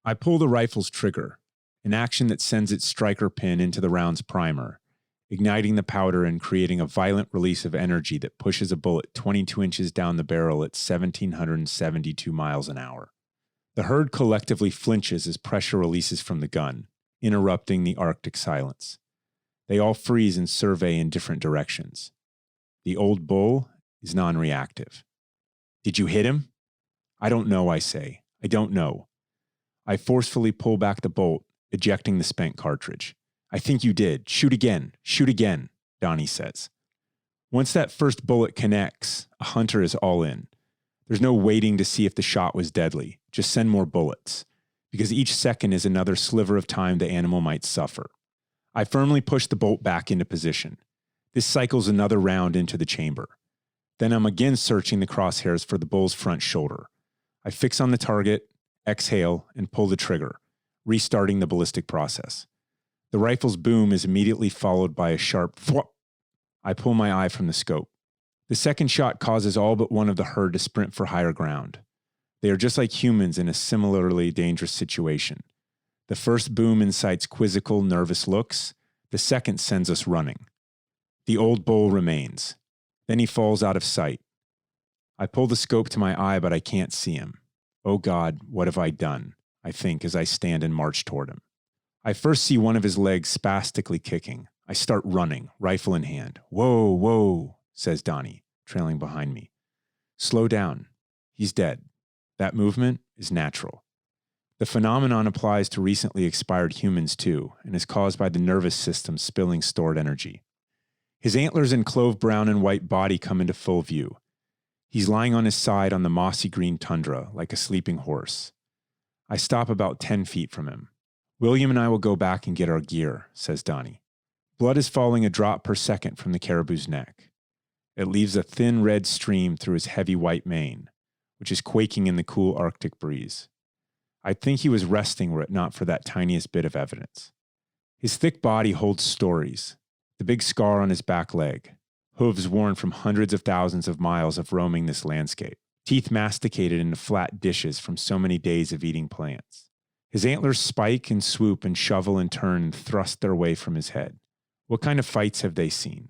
I pull the rifle's trigger, an action that sends its striker pin into the round's primer, igniting the powder and creating a violent release of energy that pushes a bullet 22 inches down the barrel at 1,772 miles an hour. The herd collectively flinches as pressure releases from the gun, interrupting the Arctic silence. They all freeze and survey in different directions. The old bull is non-reactive. Did you hit him? I don't know, I say. I don't know. I forcefully pull back the bolt, ejecting the spent cartridge. I think you did. Shoot again. Shoot again, Donnie says. Once that first bullet connects, a hunter is all in. There's no waiting to see if the shot was deadly. Just send more bullets, because each second is another sliver of time the animal might suffer. I firmly push the bolt back into position. This cycles another round into the chamber. Then I'm again searching the crosshairs for the bull's front shoulder. I fix on the target, exhale, and pull the trigger, restarting the ballistic process. The rifle's boom is immediately followed by a sharp thwop. I pull my eye from the scope. The second shot causes all but one of the herd to sprint for higher ground. They are just like humans in a similarly dangerous situation. The first boom incites quizzical, nervous looks. The second sends us running. The old bull remains. Then he falls out of sight. I pull the scope to my eye, but I can't see him. Oh God, what have I done? I think as I stand and march toward him. I first see one of his legs spastically kicking. I start running, rifle in hand. Whoa, whoa, says Donnie, trailing behind me. Slow down. He's dead. That movement is natural. The phenomenon applies to recently expired humans too, and is caused by the nervous system spilling stored energy. His antlers and clove brown and white body come into full view. He's lying on his side on the mossy green tundra like a sleeping horse. I stop about 10 feet from him. William and I will go back and get our gear, says Donnie. Blood is falling a drop per second from the caribou's neck. It leaves a thin red stream through his heavy white mane, which is quaking in the cool Arctic breeze. I'd think he was resting were it not for that tiniest bit of evidence. His thick body holds stories. The big scar on his back leg, hooves worn from hundreds of thousands of miles of roaming this landscape, teeth masticated into flat dishes from so many days of eating plants. His antlers spike and swoop and shovel and turn and thrust their way from his head. What kind of fights have they seen?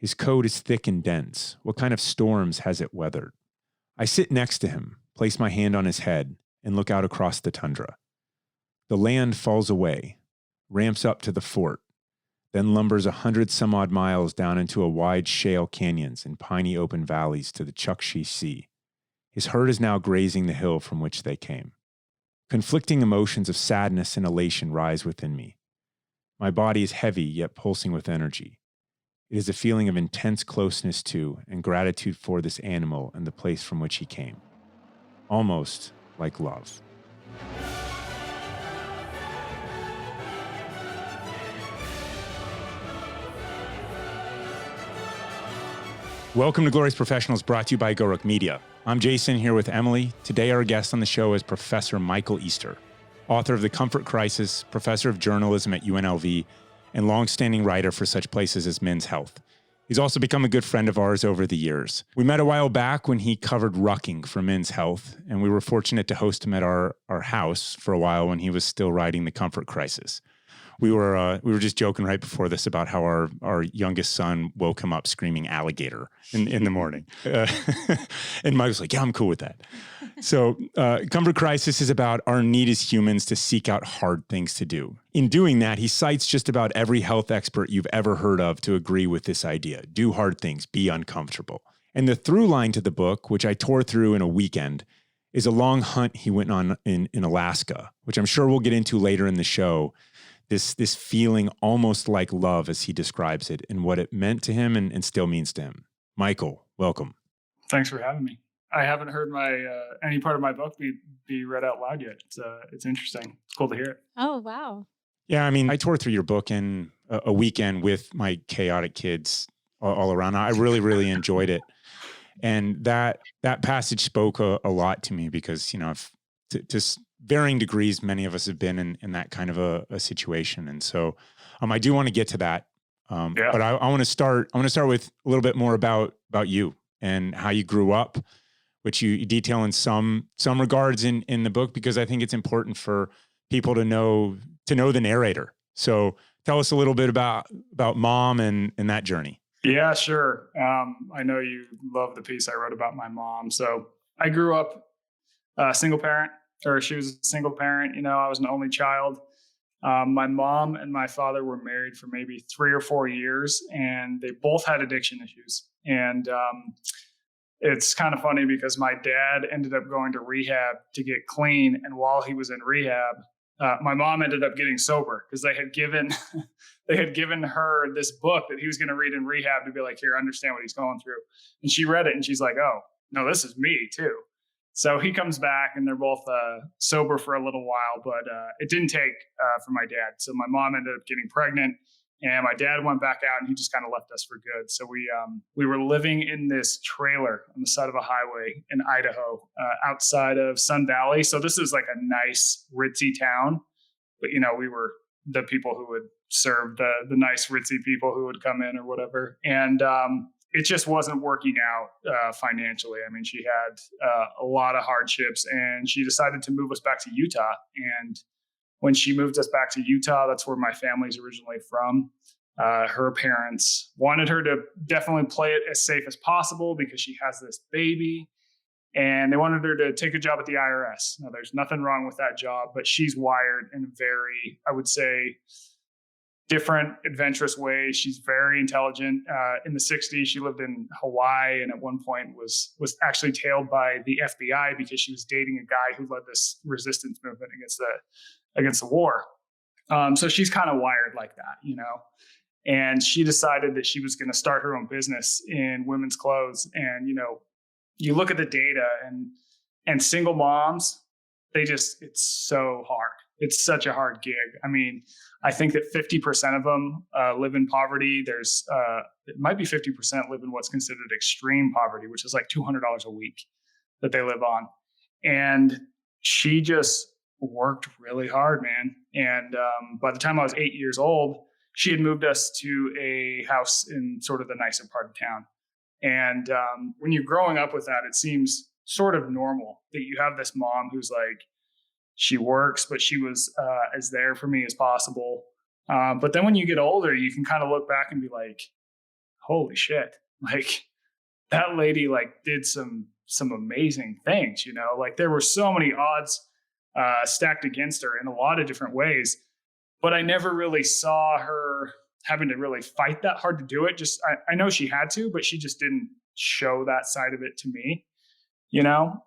His coat is thick and dense. What kind of storms has it weathered? I sit next to him, place my hand on his head, and look out across the tundra. The land falls away, ramps up to the fort, then lumbers 100-some-odd miles down into a wide shale canyons and piney open valleys to the Chukchi Sea. His herd is now grazing the hill from which they came. Conflicting emotions of sadness and elation rise within me. My body is heavy yet pulsing with energy. It is a feeling of intense closeness to and gratitude for this animal and the place from which he came. Almost like love. Welcome to Glorious Professionals, brought to you by GoRuck Media. I'm Jason, here with Emily. Today our guest on the show is Professor Michael Easter, author of The Comfort Crisis, professor of journalism at UNLV, and longstanding writer for such places as Men's Health. He's also become a good friend of ours over the years. We met a while back when he covered rucking for Men's Health, and we were fortunate to host him at our house for a while when he was still writing The Comfort Crisis. We were just joking right before this about how our youngest son woke him up screaming alligator in the morning. And Mike was like, yeah, I'm cool with that. So Comfort Crisis is about our need as humans to seek out hard things to do. In doing that, he cites just about every health expert you've ever heard of to agree with this idea. Do hard things, be uncomfortable. And the through line to the book, which I tore through in a weekend, is a long hunt he went on in Alaska, which I'm sure we'll get into later in the show. This feeling almost like love, as he describes it, and what it meant to him and still means to him. Michael, welcome. Thanks for having me. I haven't heard my any part of my book be read out loud yet. It's interesting. It's cool to hear it. Oh, wow. Yeah, I mean, I tore through your book in a weekend with my chaotic kids all around. I really, really enjoyed it. And that passage spoke a lot to me because, you know, to varying degrees, many of us have been in that kind of a situation. And so I do want to get to that. But I want to start with a little bit more about you and how you grew up, which you detail in some regards in the book, because I think it's important for people to know the narrator. So tell us a little bit about mom and that journey. Yeah, sure. I know you love the piece I wrote about my mom. So I grew up single parent, or she was a single parent. I was an only child. My mom and my father were married for maybe 3 or 4 years, and they both had addiction issues. And it's kind of funny because my dad ended up going to rehab to get clean. And while he was in rehab, my mom ended up getting sober because they had given her this book that he was going to read in rehab to be like, here, understand what he's going through. And she read it and she's like, oh, no, this is me too. So he comes back and they're both sober for a little while, but it didn't take for my dad. So my mom ended up getting pregnant and my dad went back out and he just kind of left us for good. So we were living in this trailer on the side of a highway in Idaho, outside of Sun Valley. So this is like a nice ritzy town, but we were the people who would serve the nice ritzy people who would come in or whatever. And it just wasn't working out financially. I mean, she had a lot of hardships and she decided to move us back to Utah. And when she moved us back to Utah, that's where my family's originally from. Her parents wanted her to definitely play it as safe as possible because she has this baby. And they wanted her to take a job at the IRS. Now, there's nothing wrong with that job, but she's wired in a very, I would say, different, adventurous ways. She's very intelligent. In the 60s, she lived in Hawaii and at one point was actually tailed by the FBI because she was dating a guy who led this resistance movement against the war. So she's kind of wired like that, And she decided that she was going to start her own business in women's clothes. And, you look at the data and single moms, it's so hard. It's such a hard gig. I mean, I think that 50% of them live in poverty. There's it might be 50% live in what's considered extreme poverty, which is like $200 a week that they live on. And she just worked really hard, man. And by the time I was 8 years old, she had moved us to a house in sort of the nicer part of town. And when you're growing up with that, it seems sort of normal that you have this mom who's like, she works, but she was as there for me as possible. But then when you get older, you can kind of look back and be like, holy shit, like that lady did some amazing things, like there were so many odds stacked against her in a lot of different ways, but I never really saw her having to really fight that hard to do it. Just, I know she had to, but she just didn't show that side of it to me,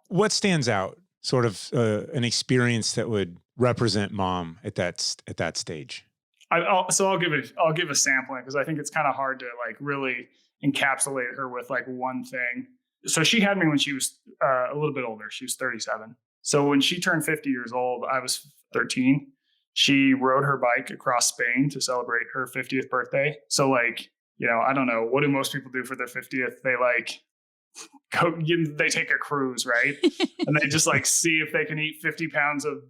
What stands out? Sort of an experience that would represent mom at that stage. I'll give a sampling because I think it's kind of hard to really encapsulate her with one thing. So she had me when she was a little bit older. She was 37. So when she turned 50 years old, I was 13. She rode her bike across Spain to celebrate her 50th birthday. So I don't know, what do most people do for their 50th? They take a cruise, right? And they just see if they can eat 50 pounds of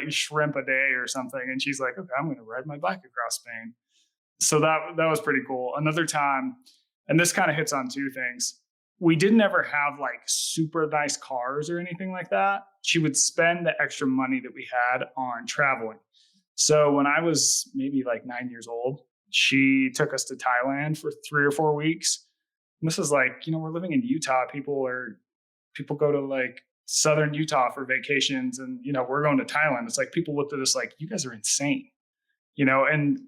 shrimp a day or something. And she's like, okay, I'm going to ride my bike across Spain. So that was pretty cool. Another time, and this kind of hits on two things. We didn't ever have super nice cars or anything like that. She would spend the extra money that we had on traveling. So when I was maybe 9 years old, she took us to Thailand for 3 or 4 weeks. And this is we're living in Utah. People go to southern Utah for vacations and, we're going to Thailand. It's people looked at us like, you guys are insane, and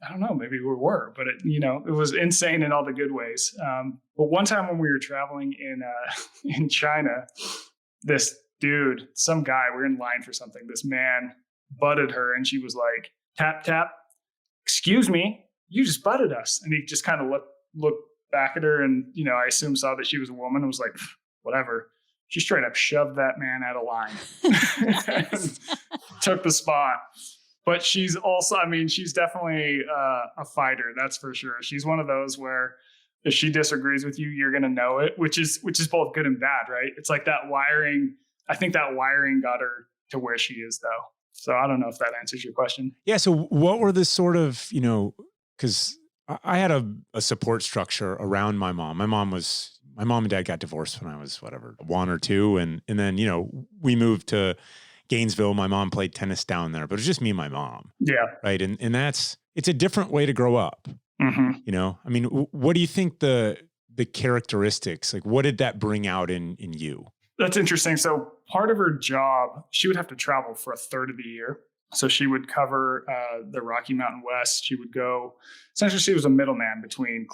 I don't know, maybe we were, but it was insane in all the good ways. But one time when we were traveling in China, this dude, some guy, we were in line for something. This man butted her and she was like, tap, tap, excuse me, you just butted us. And he just kind of looked back at her and, I assume saw that she was a woman and was like, whatever. She straight up shoved that man out of line and took the spot. But she's also, she's definitely a fighter. That's for sure. She's one of those where if she disagrees with you, you're going to know it, which is both good and bad, right? It's like that wiring. I think that wiring got her to where she is though. So I don't know if that answers your question. Yeah. So what were the sort of, because I had a support structure around my mom. My mom and dad got divorced when I was 1 or 2. And then, we moved to Gainesville. My mom played tennis down there, but it was just me and my mom. Yeah. Right. And it's a different way to grow up. Mm-hmm. You know, I mean, what do you think the characteristics, like what did that bring out in you? That's interesting. So part of her job, she would have to travel for a third of the year. So she would cover the Rocky Mountain West. She would go, essentially she was a middleman between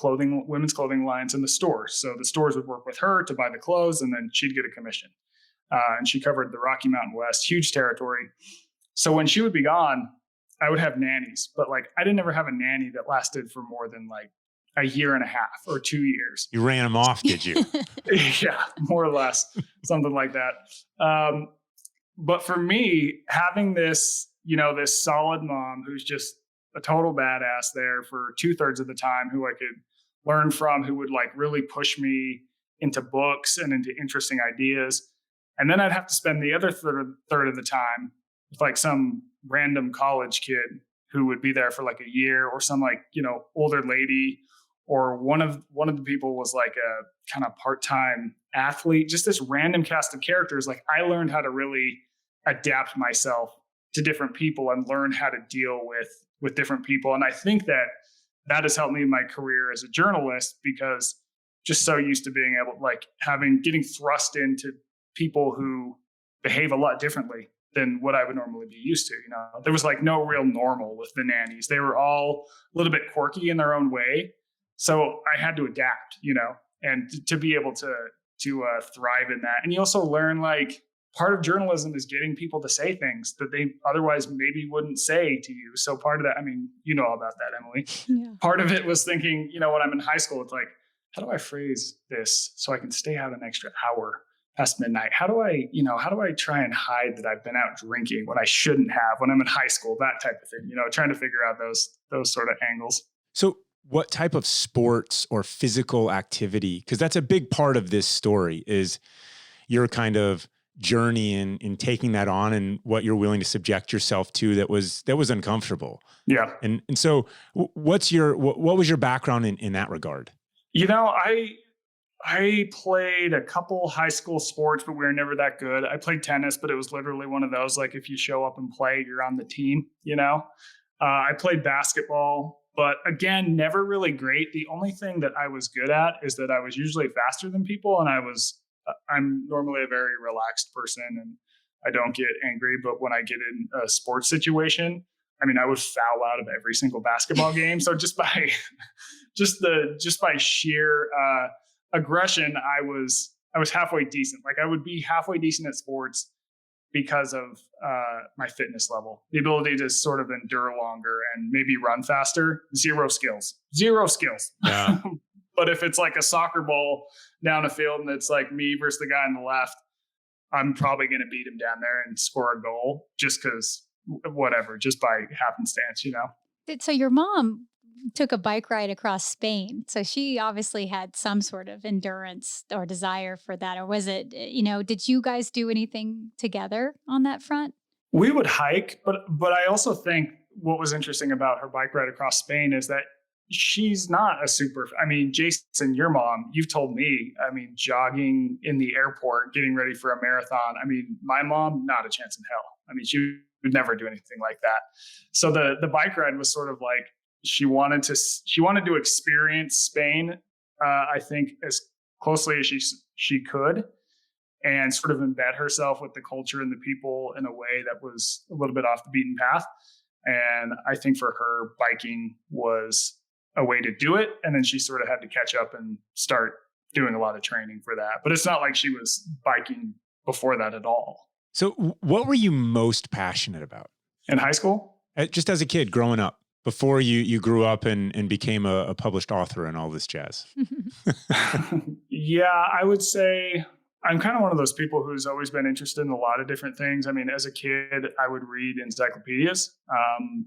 women's clothing lines and the stores. So the stores would work with her to buy the clothes and then she'd get a commission. And she covered the Rocky Mountain West, huge territory. So when she would be gone, I would have nannies, but like I didn't ever have a nanny that lasted for more than like a year and a half or 2 years. You ran them off, did you? Yeah, more or less, something like that. But for me, having this, this solid mom who's just a total badass there for 2/3 of the time, who I could learn from, who would like really push me into books and into interesting ideas. And then I'd have to spend the other third of the time with like some random college kid who would be there for like a year, or some like, older lady, or one of the people was like a kind of part-time athlete, just this random cast of characters. Like I learned how to really adapt myself to different people and learn how to deal with different people. And I think that has helped me in my career as a journalist, because just so used to being able, like getting thrust into people who behave a lot differently than what I would normally be used to. There was like no real normal with the nannies. They were all a little bit quirky in their own way. So I had to adapt, and to be able to thrive in that. And you also learn, like, part of journalism is getting people to say things that they otherwise maybe wouldn't say to you. So part of that, I mean, you know all about that, Emily. Yeah. Part of it was thinking, when I'm in high school, it's like, how do I phrase this so I can stay out an extra hour past midnight? How do I try and hide that I've been out drinking when I shouldn't have when I'm in high school, that type of thing, trying to figure out those sort of angles. So what type of sports or physical activity, because that's a big part of this story, is your kind of journey in taking that on and what you're willing to subject yourself to that was uncomfortable. Yeah. And so what was your background in that regard? I played a couple high school sports, but we were never that good. I played tennis, but it was literally one of those, like, if you show up and play, you're on the team, I played basketball, but again, never really great. The only thing that I was good at is that I was usually faster than people. And I'm normally a very relaxed person and I don't get angry, but when I get in a sports situation, I mean, I would foul out of every single basketball game. So just by sheer aggression, I was halfway decent. Like I would be halfway decent at sports because of my fitness level, the ability to sort of endure longer and maybe run faster. Zero skills. Yeah. But if it's like a soccer ball down a field and it's like me versus the guy on the left, I'm probably going to beat him down there and score a goal just because whatever, just by happenstance, So your mom took a bike ride across Spain. So she obviously had some sort of endurance or desire for that. Or was it, did you guys do anything together on that front? We would hike, but I also think what was interesting about her bike ride across Spain is that she's not Jason, your mom, you've told me, jogging in the airport, getting ready for a marathon. My mom, not a chance in hell. She would never do anything like that. So the bike ride was sort of like, she wanted to experience Spain, I think, as closely as she could, and sort of embed herself with the culture and the people in a way that was a little bit off the beaten path. And I think for her, biking was a way to do it. And then she sort of had to catch up and start doing a lot of training for that. But it's not like she was biking before that at all. So what were you most passionate about? In high school? Just as a kid growing up, before you grew up and became a published author and all this jazz. Yeah, I would say I'm kind of one of those people who's always been interested in a lot of different things. As a kid, I would read encyclopedias,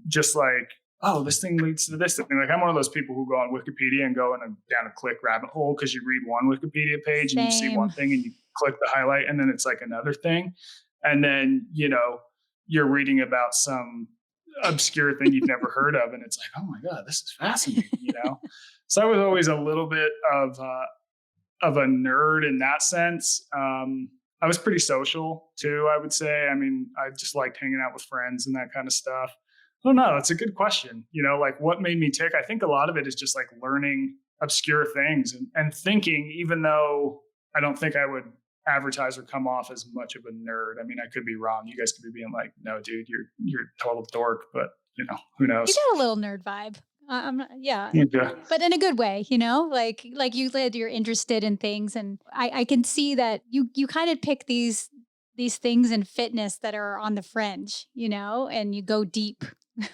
just like, oh, this thing leads to this thing. Like, I'm one of those people who go on Wikipedia and go down a click rabbit hole because you read one Wikipedia page and you see one thing and you click the highlight and then it's like another thing. And then, you're reading about some obscure thing you've never heard of. And it's like, oh my God, this is fascinating, So I was always a little bit of a nerd in that sense. I I was pretty social too, I would say. I mean, I just liked hanging out with friends and that kind of stuff. I don't know. That's a good question. Like what made me tick? I think a lot of it is just like learning obscure things and thinking, even though I don't think I would advertise or come off as much of a nerd. I mean, I could be wrong. You guys could be being like, no, dude, you're a total dork, but who knows? You got a little nerd vibe. I'm not, yeah, Yeah. but in a good way, like you said, you're interested in things, and I can see that you kind of pick these things in fitness that are on the fringe, and you go deep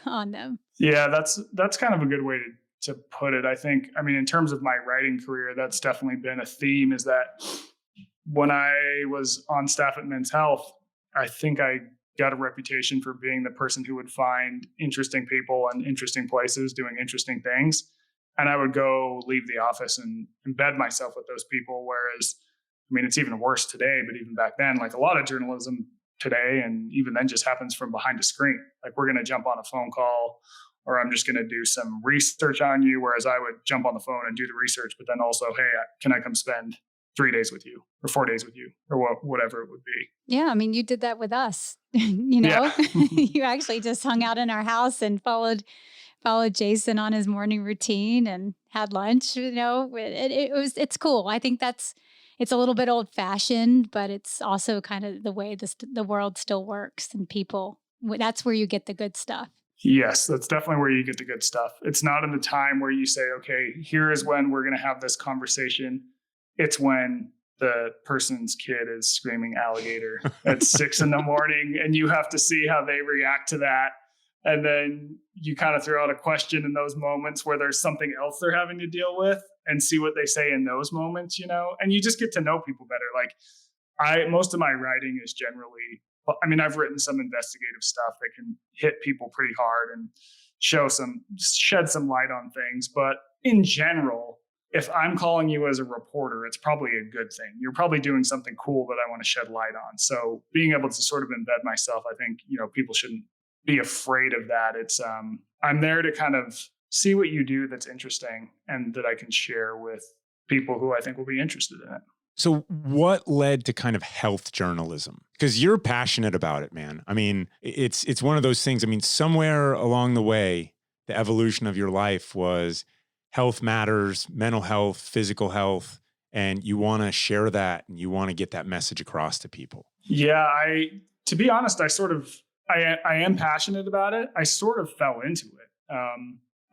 on them. Yeah, that's kind of a good way to put it. I mean, in terms of my writing career, that's definitely been a theme, is that when I was on staff at Men's Health, I think I got a reputation for being the person who would find interesting people and interesting places doing interesting things. And I would go leave the office and embed myself with those people. Whereas, I mean, it's even worse today, but even back then, like a lot of journalism today, and even then just happens from behind a screen. Like we're going to jump on a phone call, or I'm just going to do some research on you. Whereas I would jump on the phone and do the research, but then also, hey, can I come spend 3 days with you or 4 days with you or whatever it would be. Yeah. I mean, you did that with us, Yeah. you actually just hung out in our house and followed Jason on his morning routine and had lunch, it's cool. I think it's a little bit old fashioned, but it's also kind of the way the world still works, and that's where you get the good stuff. Yes, that's definitely where you get the good stuff. It's not in the time where you say, okay, here is when we're going to have this conversation. It's when the person's kid is screaming alligator at 6 a.m. and you have to see how they react to that. And then you kind of throw out a question in those moments where there's something else they're having to deal with, and see what they say in those moments, and you just get to know people better. Like most of my writing is generally, I mean, I've written some investigative stuff that can hit people pretty hard and shed some light on things. But in general, if I'm calling you as a reporter, it's probably a good thing. You're probably doing something cool that I want to shed light on. So being able to sort of embed myself, I think, people shouldn't be afraid of that. It's, I'm there to kind of see what you do that's interesting and that I can share with people who I think will be interested in it. So what led to kind of health journalism? Because you're passionate about it, man. I mean, it's one of those things. I mean, somewhere along the way, the evolution of your life was health matters, mental health, physical health, and you want to share that and you want to get that message across to people. Yeah, to be honest, I am passionate about it. I sort of fell into it.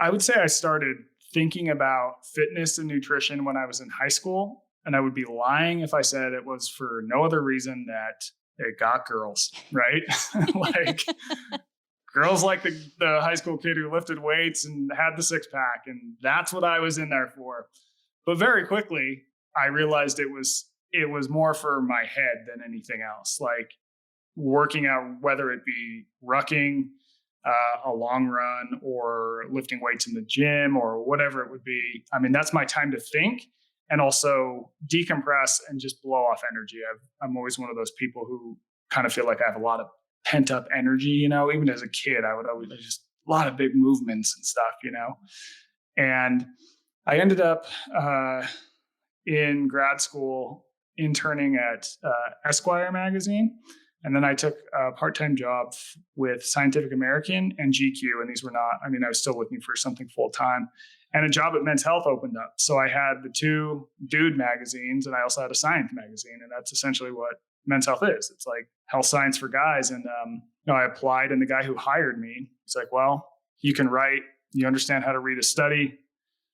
I would say I started thinking about fitness and nutrition when I was in high school, and I would be lying if I said it was for no other reason that it got girls, right? Like girls like the high school kid who lifted weights and had the six pack, and that's what I was in there for. But very quickly, I realized it was more for my head than anything else. Like working out, whether it be rucking, a long run, or lifting weights in the gym, or whatever it would be. I mean, that's my time to think and also decompress and just blow off energy. I'm always one of those people who kind of feel like I have a lot of pent up energy, even as a kid, I would always just a lot of big movements and stuff, and I ended up in grad school interning at Esquire magazine. And then I took a part-time job with Scientific American and GQ. And these were not, I mean, I was still looking for something full-time. And a job at Men's Health opened up. So I had the two dude magazines, and I also had a science magazine. And that's essentially what Men's Health is. It's like health science for guys. And I applied, and the guy who hired me, he's like, well, you can write, you understand how to read a study.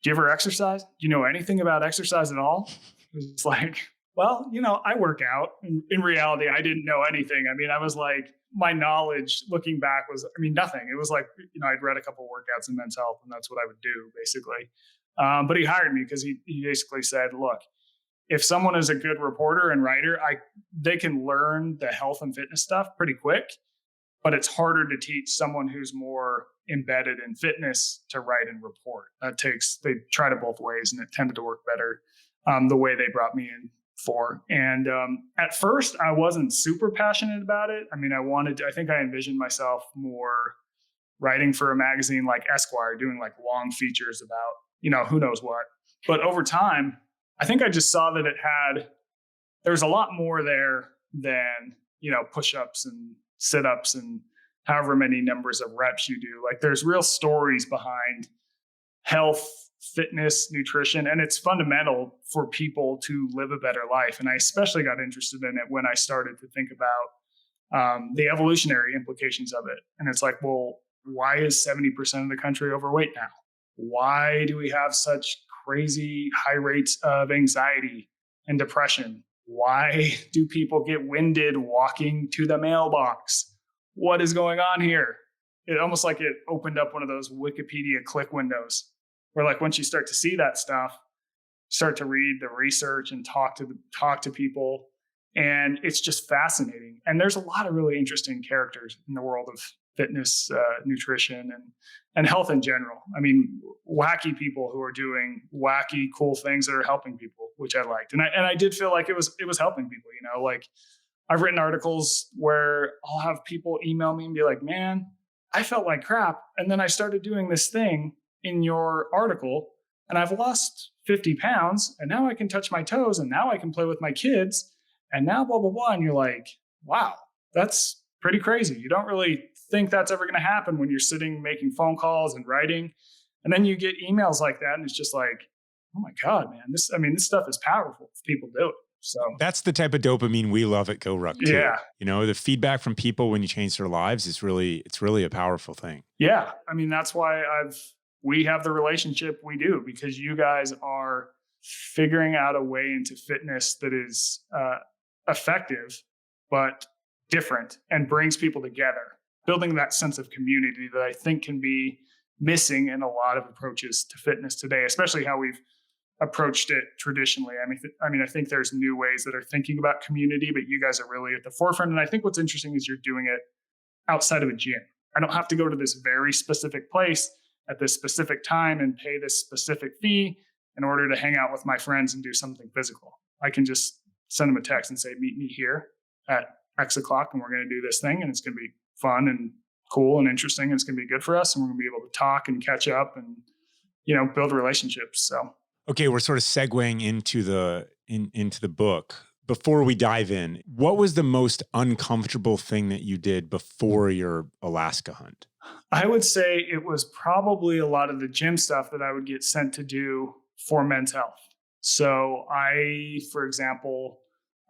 Do you ever exercise? Do you know anything about exercise at all? It's like, well, I work out. In reality, I didn't know anything. I mean, I was like, my knowledge looking back was, nothing. It was like, I'd read a couple of workouts in Men's Health, and that's what I would do basically. But he hired me because he basically said, look, if someone is a good reporter and writer, they can learn the health and fitness stuff pretty quick, but it's harder to teach someone who's more embedded in fitness to write and report. They tried it both ways, and it tended to work better the way they brought me in for. And at first, I wasn't super passionate about it. I mean, I think I envisioned myself more writing for a magazine like Esquire, doing like long features about, who knows what. But over time, I think I just saw that there's a lot more there than, push-ups and sit-ups and however many numbers of reps you do. Like there's real stories behind health, fitness, nutrition, and it's fundamental for people to live a better life. And I especially got interested in it when I started to think about the evolutionary implications of it. And it's like, well, why is 70% of the country overweight now? Why do we have such crazy high rates of anxiety and depression? Why do people get winded walking to the mailbox? What is going on here? It almost like it opened up one of those Wikipedia click windows where, like, once you start to see that stuff, start to read the research and talk to people, and it's just fascinating. And there's a lot of really interesting characters in the world of fitness, nutrition, and health in general. I mean, wacky people who are doing wacky, cool things that are helping people, which I liked. And I did feel like it was helping people, like I've written articles where I'll have people email me and be like, man, I felt like crap. And then I started doing this thing in your article and I've lost 50 pounds and now I can touch my toes and now I can play with my kids and now blah, blah, blah. And you're like, wow, that's pretty crazy. You don't really think that's ever going to happen when you're sitting making phone calls and writing. And then you get emails like that and it's just like, oh my God, man, this stuff is powerful if people do it. So that's the type of dopamine we love at GoRuck too. Yeah. The feedback from people when you change their lives is it's really a powerful thing. Yeah. I mean, that's why we have the relationship we do, because you guys are figuring out a way into fitness that is effective, but different and brings people together, building that sense of community that I think can be missing in a lot of approaches to fitness today, especially how we've approached it traditionally. I mean, I think there's new ways that are thinking about community, but you guys are really at the forefront. And I think what's interesting is you're doing it outside of a gym. I don't have to go to this very specific place at this specific time and pay this specific fee in order to hang out with my friends and do something physical. I can just send them a text and say, meet me here at X o'clock and we're going to do this thing. And it's going to be fun and cool and interesting. And it's going to be good for us. And we're going to be able to talk and catch up and, build relationships. So. Okay, we're sort of segueing into the book. Before we dive in, what was the most uncomfortable thing that you did before your Alaska hunt? I would say it was probably a lot of the gym stuff that I would get sent to do for Men's Health. So for example,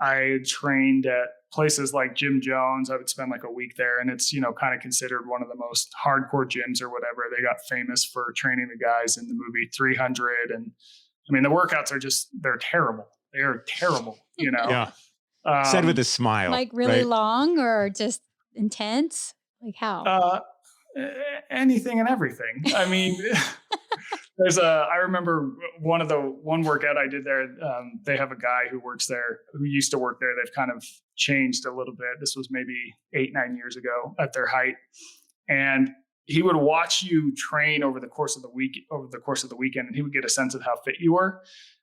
I trained at places like Jim Jones. I would spend like a week there, and it's, kind of considered one of the most hardcore gyms or whatever. They got famous for training the guys in the movie 300. And I mean, the workouts are they're terrible. They are terrible, Yeah. Said with a smile. Like really right? long or just intense? Like how? Anything and everything. I mean, I remember one workout I did there. They have a guy who works there, who used to work there. They've kind of changed a little bit. This was maybe 8-9 years ago at their height. And he would watch you train over the course of the weekend, and he would get a sense of how fit you were.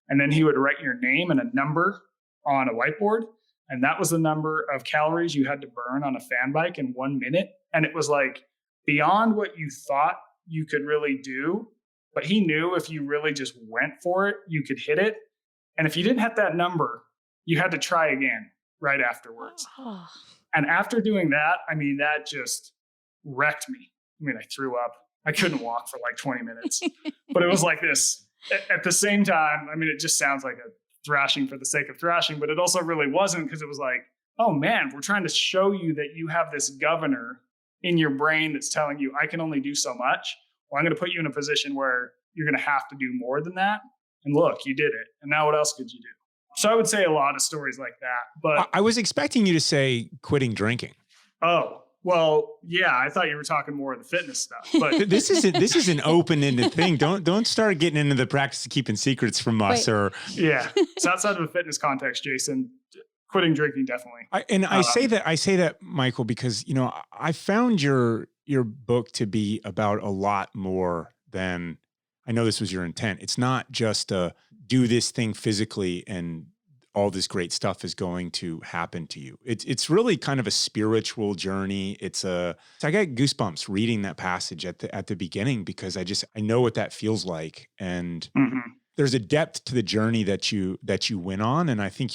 And then he would write your name and a number on a whiteboard. And that was the number of calories you had to burn on a fan bike in 1 minute. And it was like beyond what you thought you could really do. But he knew if you really just went for it, you could hit it. And if you didn't hit that number, you had to try again right afterwards. Oh. And after doing that, that just wrecked me. I threw up. I couldn't walk for like 20 minutes. But it was like this. At the same time, it just sounds like a thrashing for the sake of thrashing, but it also really wasn't, because it was like, oh man, we're trying to show you that you have this governor in your brain that's telling you, I can only do so much. Well, I'm going to put you in a position where you're going to have to do more than that. And look, you did it. And now what else could you do? So I would say a lot of stories like that. But I was expecting you to say quitting drinking. Oh, well, yeah, I thought you were talking more of the fitness stuff. But this is an open-ended thing. Don't start getting into the practice of keeping secrets from us. Or yeah, it's outside of a fitness context, Jason. Quitting drinking, definitely. I say that, Michael, because I found your book to be about a lot more than, I know this was your intent. It's not just do this thing physically and all this great stuff is going to happen to you. It's really kind of a spiritual journey. I got goosebumps reading that passage at the beginning, because I know what that feels like. And there's a depth to the journey that you went on. And I think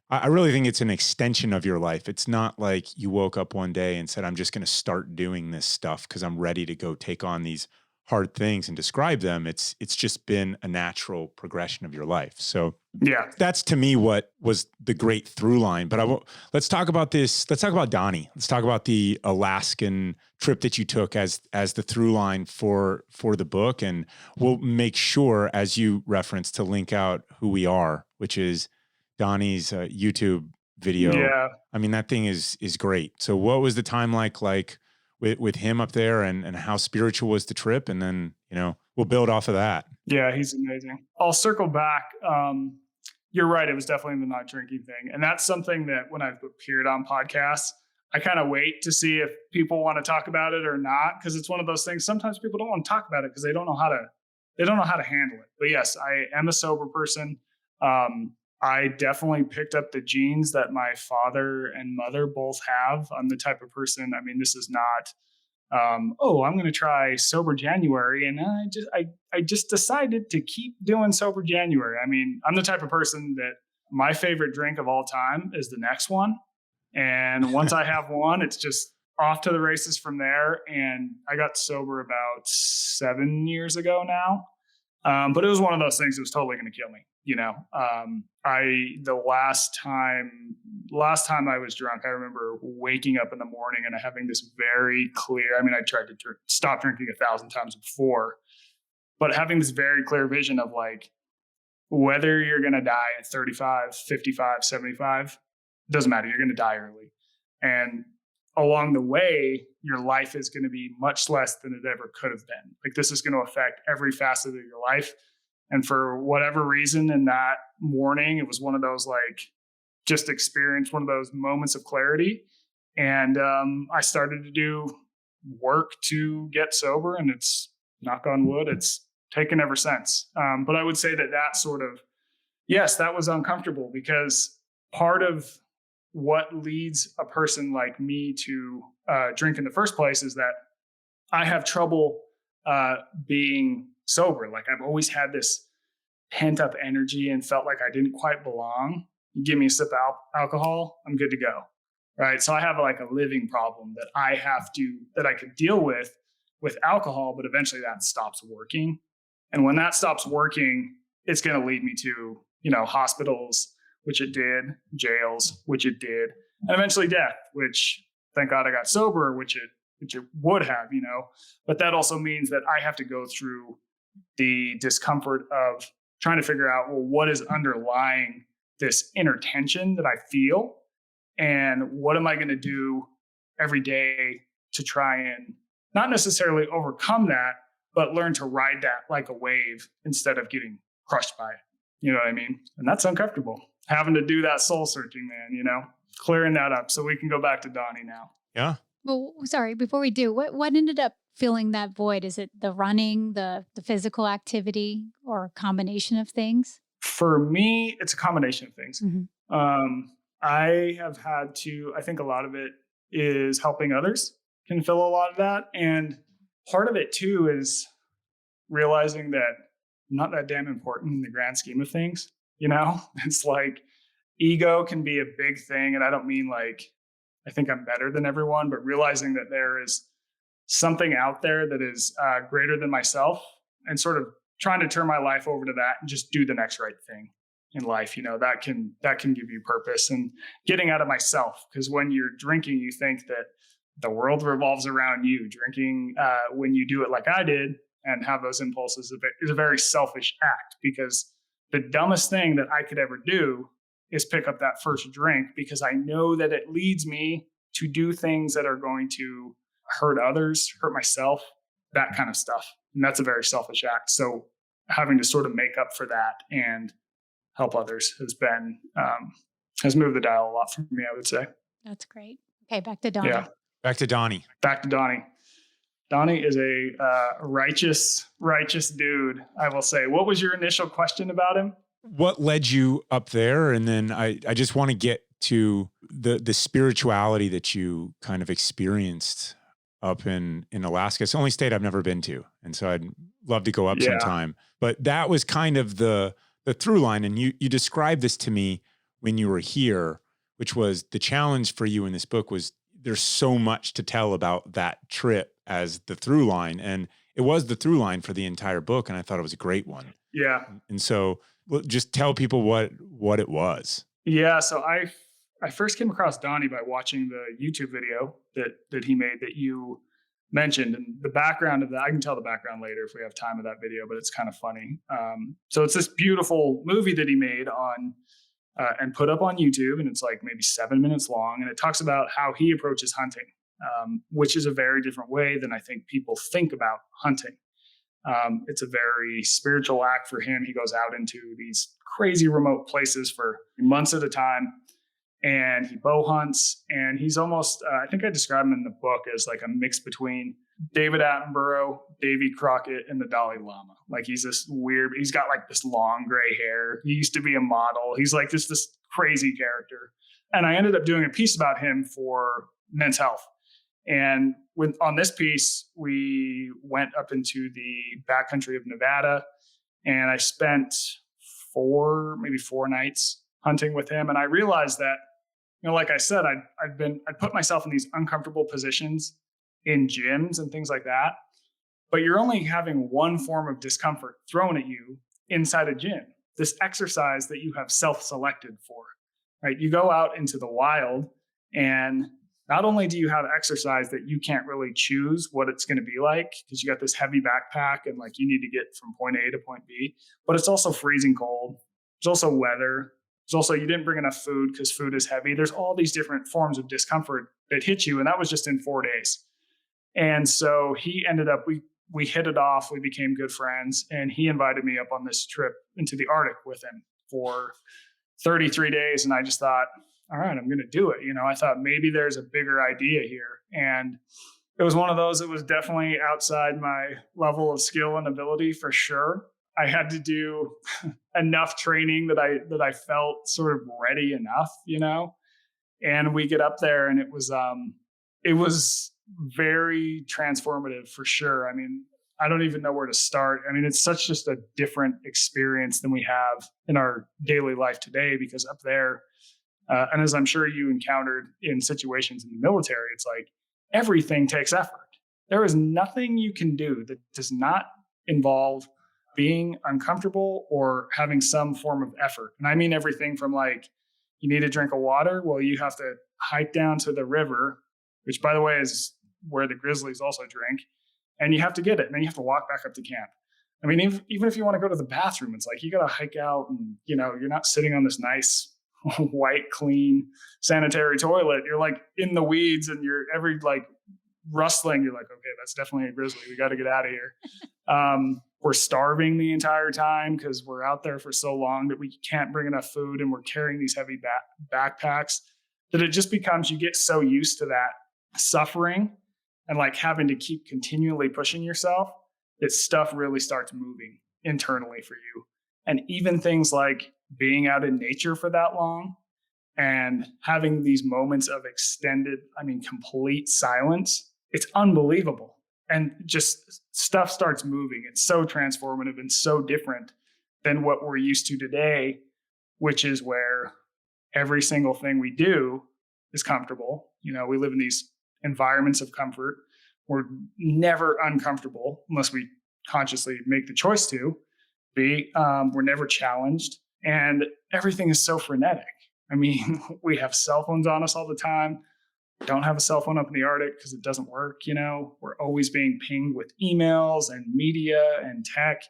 I really think it's an extension of your life. It's not like you woke up one day and said, I'm just going to start doing this stuff because I'm ready to go take on these hard things and describe them. It's just been a natural progression of your life. So Yeah. that's to me what was the great through line. But let's talk about this. Let's talk about Donnie. Let's talk about the Alaskan trip that you took as the through line for the book. And we'll make sure, as you referenced, to link out who we are, which is Donnie's YouTube video. Yeah. I mean, that thing is great. So what was the time like with him up there, and how spiritual was the trip? And then, we'll build off of that. Yeah, he's amazing. I'll circle back. You're right. It was definitely the not drinking thing. And that's something that when I've appeared on podcasts, I kind of wait to see if people want to talk about it or not. Cause it's one of those things. Sometimes people don't want to talk about it because they don't know how to handle it. But yes, I am a sober person. I definitely picked up the genes that my father and mother both have. I'm the type of person, I mean, this is not, I'm going to try sober January. And I just decided to keep doing sober January. I mean, I'm the type of person that my favorite drink of all time is the next one. And once I have one, it's just off to the races from there. And I got sober about 7 years ago now. But it was one of those things that was totally going to kill me. The last time I was drunk, I remember waking up in the morning and having this very clear, I mean, I tried to stop drinking 1,000 times before, but having this very clear vision of like, whether you're going to die at 35, 55, 75, doesn't matter. You're going to die early. And along the way, your life is going to be much less than it ever could have been. Like, this is going to affect every facet of your life. And for whatever reason, in that morning, it was one of those, like, just experienced one of those moments of clarity. And I started to do work to get sober, and it's, knock on wood, it's taken ever since. But I would say that sort of, yes, that was uncomfortable, because part of what leads a person like me to drink in the first place is that I have trouble being sober. Like, I've always had this pent up energy and felt like I didn't quite belong. You give me a sip of alcohol, I'm good to go. Right. So I have like a living problem that I could deal with alcohol, but eventually that stops working. And when that stops working, it's going to lead me to, hospitals, which it did, jails, which it did, and eventually death, which thank God I got sober, which it would have, but that also means that I have to go through the discomfort of trying to figure out, well, what is underlying this inner tension that I feel, and what am I going to do every day to try and not necessarily overcome that, but learn to ride that like a wave instead of getting crushed by it. You know what I mean? And that's uncomfortable, having to do that soul searching, man, clearing that up so we can go back to Donnie now. Yeah. Well, sorry, before we do, what ended up filling that void? Is it the running, the physical activity, or a combination of things? For me, it's a combination of things. Mm-hmm. I have had to, I think a lot of it is helping others can fill a lot of that. And part of it too is realizing that I'm not that damn important in the grand scheme of things. It's like ego can be a big thing. And I don't mean like, I think I'm better than everyone, but realizing that there is something out there that is greater than myself, and sort of trying to turn my life over to that and just do the next right thing in life. That can give you purpose, and getting out of myself. Because when you're drinking, you think that the world revolves around you. Drinking, when you do it like I did and have those impulses, is a very selfish act, because the dumbest thing that I could ever do is pick up that first drink, because I know that it leads me to do things that are going to hurt others, hurt myself, that kind of stuff. And that's a very selfish act. So having to sort of make up for that and help others has moved the dial a lot for me, I would say. That's great. Okay, back to Donnie. Yeah. Back to Donnie. Donnie is a righteous dude, I will say. What was your initial question about him? What led you up there? And then I just want to get to the spirituality that you kind of experienced up in Alaska. It's the only state I've never been to. And so I'd love to go up Yeah. sometime. But that was kind of the through line. And you described this to me when you were here, which was the challenge for you in this book was there's so much to tell about that trip as the through line. And it was the through line for the entire book. And I thought it was a great one. Yeah. And so just tell people what it was. Yeah. So I first came across Donnie by watching the YouTube video that he made that you mentioned, and the background of that, I can tell the background later if we have time of that video, but it's kind of funny. So it's this beautiful movie that he made on and put up on YouTube, and it's like maybe 7 minutes long, and it talks about how he approaches hunting, which is a very different way than I think people think about hunting. It's a very spiritual act for him. He goes out into these crazy remote places for months at a time, and he bow hunts, and he's almost, I think I describe him in the book as like a mix between David Attenborough, Davy Crockett, and the Dalai Lama. Like he's this weird, he's got like this long gray hair. He used to be a model. He's like this crazy character. And I ended up doing a piece about him for Men's Health. And on this piece, we went up into the backcountry of Nevada, and I spent maybe four nights hunting with him. And I realized that, like I said, I'd put myself in these uncomfortable positions in gyms and things like that, but you're only having one form of discomfort thrown at you inside a gym, this exercise that you have self-selected for, right? You go out into the wild, and not only do you have exercise that you can't really choose what it's going to be like because you got this heavy backpack and like you need to get from point A to point B, but it's also freezing cold. There's also weather. There's also, you didn't bring enough food because food is heavy. There's all these different forms of discomfort that hit you. And that was just in 4 days. And so he ended up, we hit it off. We became good friends, and he invited me up on this trip into the Arctic with him for 33 days. And I just thought, all right, I'm going to do it. I thought maybe there's a bigger idea here. And it was one of those that was definitely outside my level of skill and ability for sure. I had to do enough training that I felt sort of ready enough, and we get up there, and it was very transformative for sure. I mean, I don't even know where to start. I mean, it's such just a different experience than we have in our daily life today, because up there, and as I'm sure you encountered in situations in the military, it's like everything takes effort. There is nothing you can do that does not involve being uncomfortable or having some form of effort. And I mean everything from like, you need a drink of water. Well, you have to hike down to the river, which by the way is where the grizzlies also drink, and you have to get it. And then you have to walk back up to camp. I mean, even if you want to go to the bathroom, it's like, you got to hike out, and you're not sitting on this nice white, clean, sanitary toilet. You're like in the weeds, and you're every like rustling. You're like, okay, that's definitely a grizzly. We got to get out of here. We're starving the entire time because we're out there for so long that we can't bring enough food, and we're carrying these heavy backpacks that it just becomes, you get so used to that suffering and like having to keep continually pushing yourself that stuff really starts moving internally for you. And even things like being out in nature for that long and having these moments of extended, complete silence, it's unbelievable. And just stuff starts moving. It's so transformative and so different than what we're used to today, which is where every single thing we do is comfortable. We live in these environments of comfort. We're never uncomfortable unless we consciously make the choice to be. We're never challenged, and everything is so frenetic. I mean, we have cell phones on us all the time. Don't have a cell phone up in the Arctic because it doesn't work. We're always being pinged with emails and media and tech,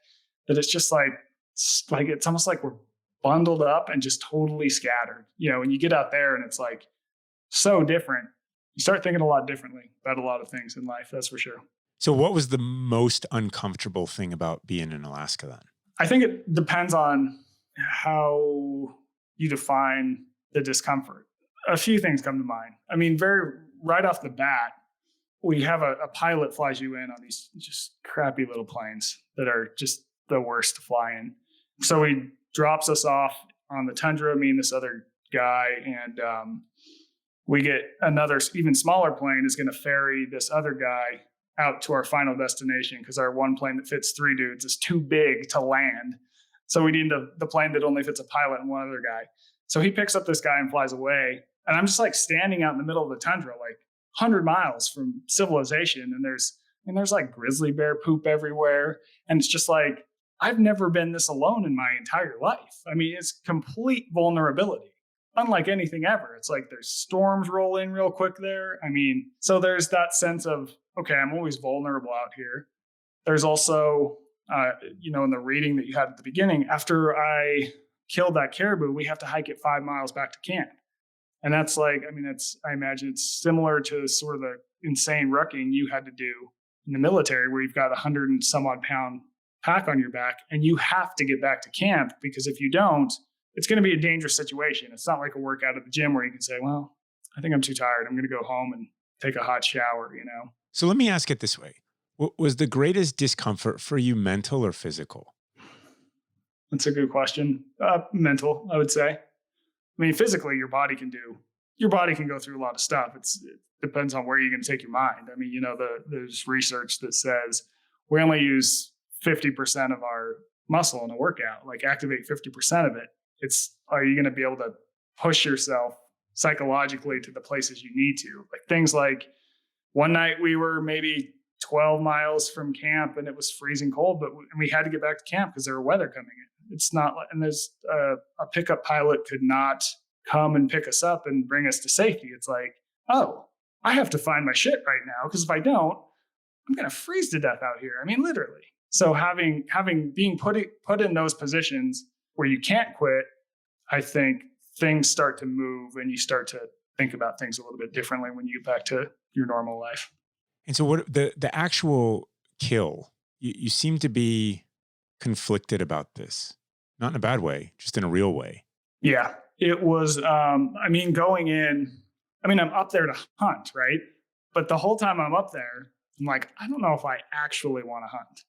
that it's just like it's almost like we're bundled up and just totally scattered. And you get out there and it's like so different. You start thinking a lot differently about a lot of things in life. That's for sure. So what was the most uncomfortable thing about being in Alaska then? I think it depends on how you define the discomfort. A few things come to mind. I mean, right off the bat, we have a pilot flies you in on these just crappy little planes that are just the worst to fly in. So he drops us off on the tundra, me and this other guy, and we get another even smaller plane is going to ferry this other guy out to our final destination because our one plane that fits 3 dudes is too big to land. So we need the plane that only fits a pilot and one other guy. So he picks up this guy and flies away. And I'm just like standing out in the middle of the tundra, like 100 miles from civilization. And there's like grizzly bear poop everywhere. And it's just like, I've never been this alone in my entire life. I mean, it's complete vulnerability, unlike anything ever. It's like there's storms rolling real quick there. I mean, so there's that sense of, okay, I'm always vulnerable out here. There's also, in the reading that you had at the beginning, after I killed that caribou, we have to hike it 5 miles back to camp. And that's like, I imagine it's similar to sort of the insane rucking you had to do in the military where you've got 100 and some odd pound pack on your back and you have to get back to camp because if you don't, it's going to be a dangerous situation. It's not like a workout at the gym where you can say, well, I think I'm too tired. I'm going to go home and take a hot shower, So let me ask it this way. Was the greatest discomfort for you mental or physical? That's a good question. Mental, I would say. I mean, physically, your body can go through a lot of stuff. It depends on where you're going to take your mind. I mean, there's research that says we only use 50% of our muscle in a workout, like activate 50% of it. Are you going to be able to push yourself psychologically to the places you need to? Like things like one night we were maybe 12 miles from camp and it was freezing cold, but we had to get back to camp because there were weather coming in. It's not like, and there's a pickup pilot could not come and pick us up and bring us to safety. It's like, oh, I have to find my shit right now because if I don't, I'm going to freeze to death out here. I mean, literally. So being put in those positions where you can't quit, I think things start to move and you start to think about things a little bit differently when you get back to your normal life. And so what the actual kill, you seem to be conflicted about this, not in a bad way, just in a real way. Yeah, it was, going in, I'm up there to hunt, right? But the whole time I'm up there, I'm like, I don't know if I actually want to hunt.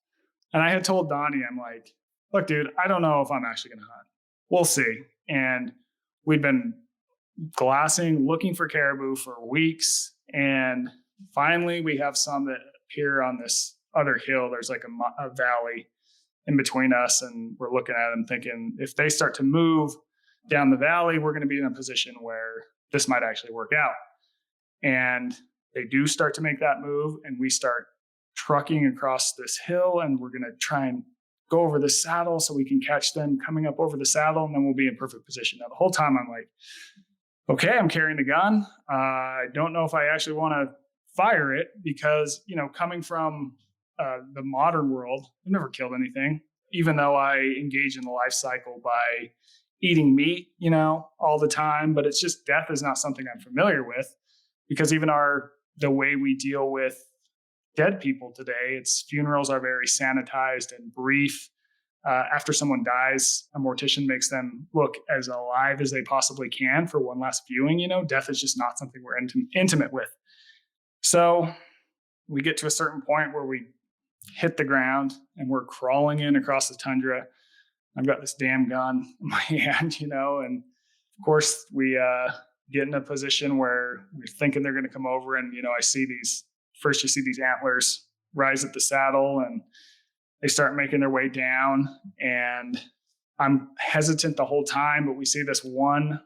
And I had told Donnie, I'm like, look, dude, I don't know if I'm actually going to hunt. We'll see. And we'd been glassing, looking for caribou for weeks. And finally, we have some that appear on this other hill. There's like a valley in between us. And we're looking at them thinking, if they start to move down the valley, we're going to be in a position where this might actually work out. And they do start to make that move. And we start trucking across this hill. And we're going to try and go over the saddle so we can catch them coming up over the saddle. And then we'll be in perfect position. Now, the whole time I'm like, okay, I'm carrying the gun. I don't know if I actually want to fire it because, coming from the modern world, I've never killed anything, even though I engage in the life cycle by eating meat, all the time. But it's just death is not something I'm familiar with because even the way we deal with dead people today, funerals are very sanitized and brief. After someone dies, a mortician makes them look as alive as they possibly can for one last viewing. Death is just not something we're intimate with. So we get to a certain point where we hit the ground and we're crawling in across the tundra. I've got this damn gun in my hand, and of course we get in a position where we're thinking they're going to come over, and I see these. First, you see these antlers rise at the saddle, and they start making their way down. And I'm hesitant the whole time, but we see this one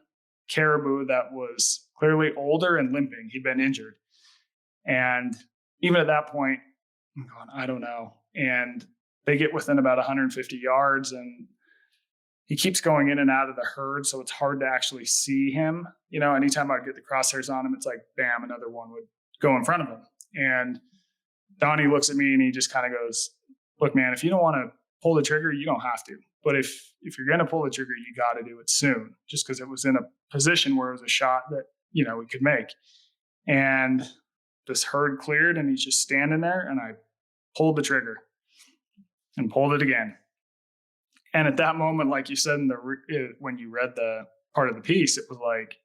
caribou that was clearly older and limping. He'd been injured. And even at that point, I'm going, I don't know. And they get within about 150 yards, and he keeps going in and out of the herd, so it's hard to actually see him. Anytime I get the crosshairs on him, it's like, bam, another one would go in front of him. And Donnie looks at me and he just kind of goes, look, man, if you don't want to pull the trigger, you don't have to. But if you're going to pull the trigger, you got to do it soon, just because it was in a position where it was a shot that, we could make. And this herd cleared and he's just standing there, and I pulled the trigger and pulled it again. And at that moment, like you said, when you read the part of the piece, it was like,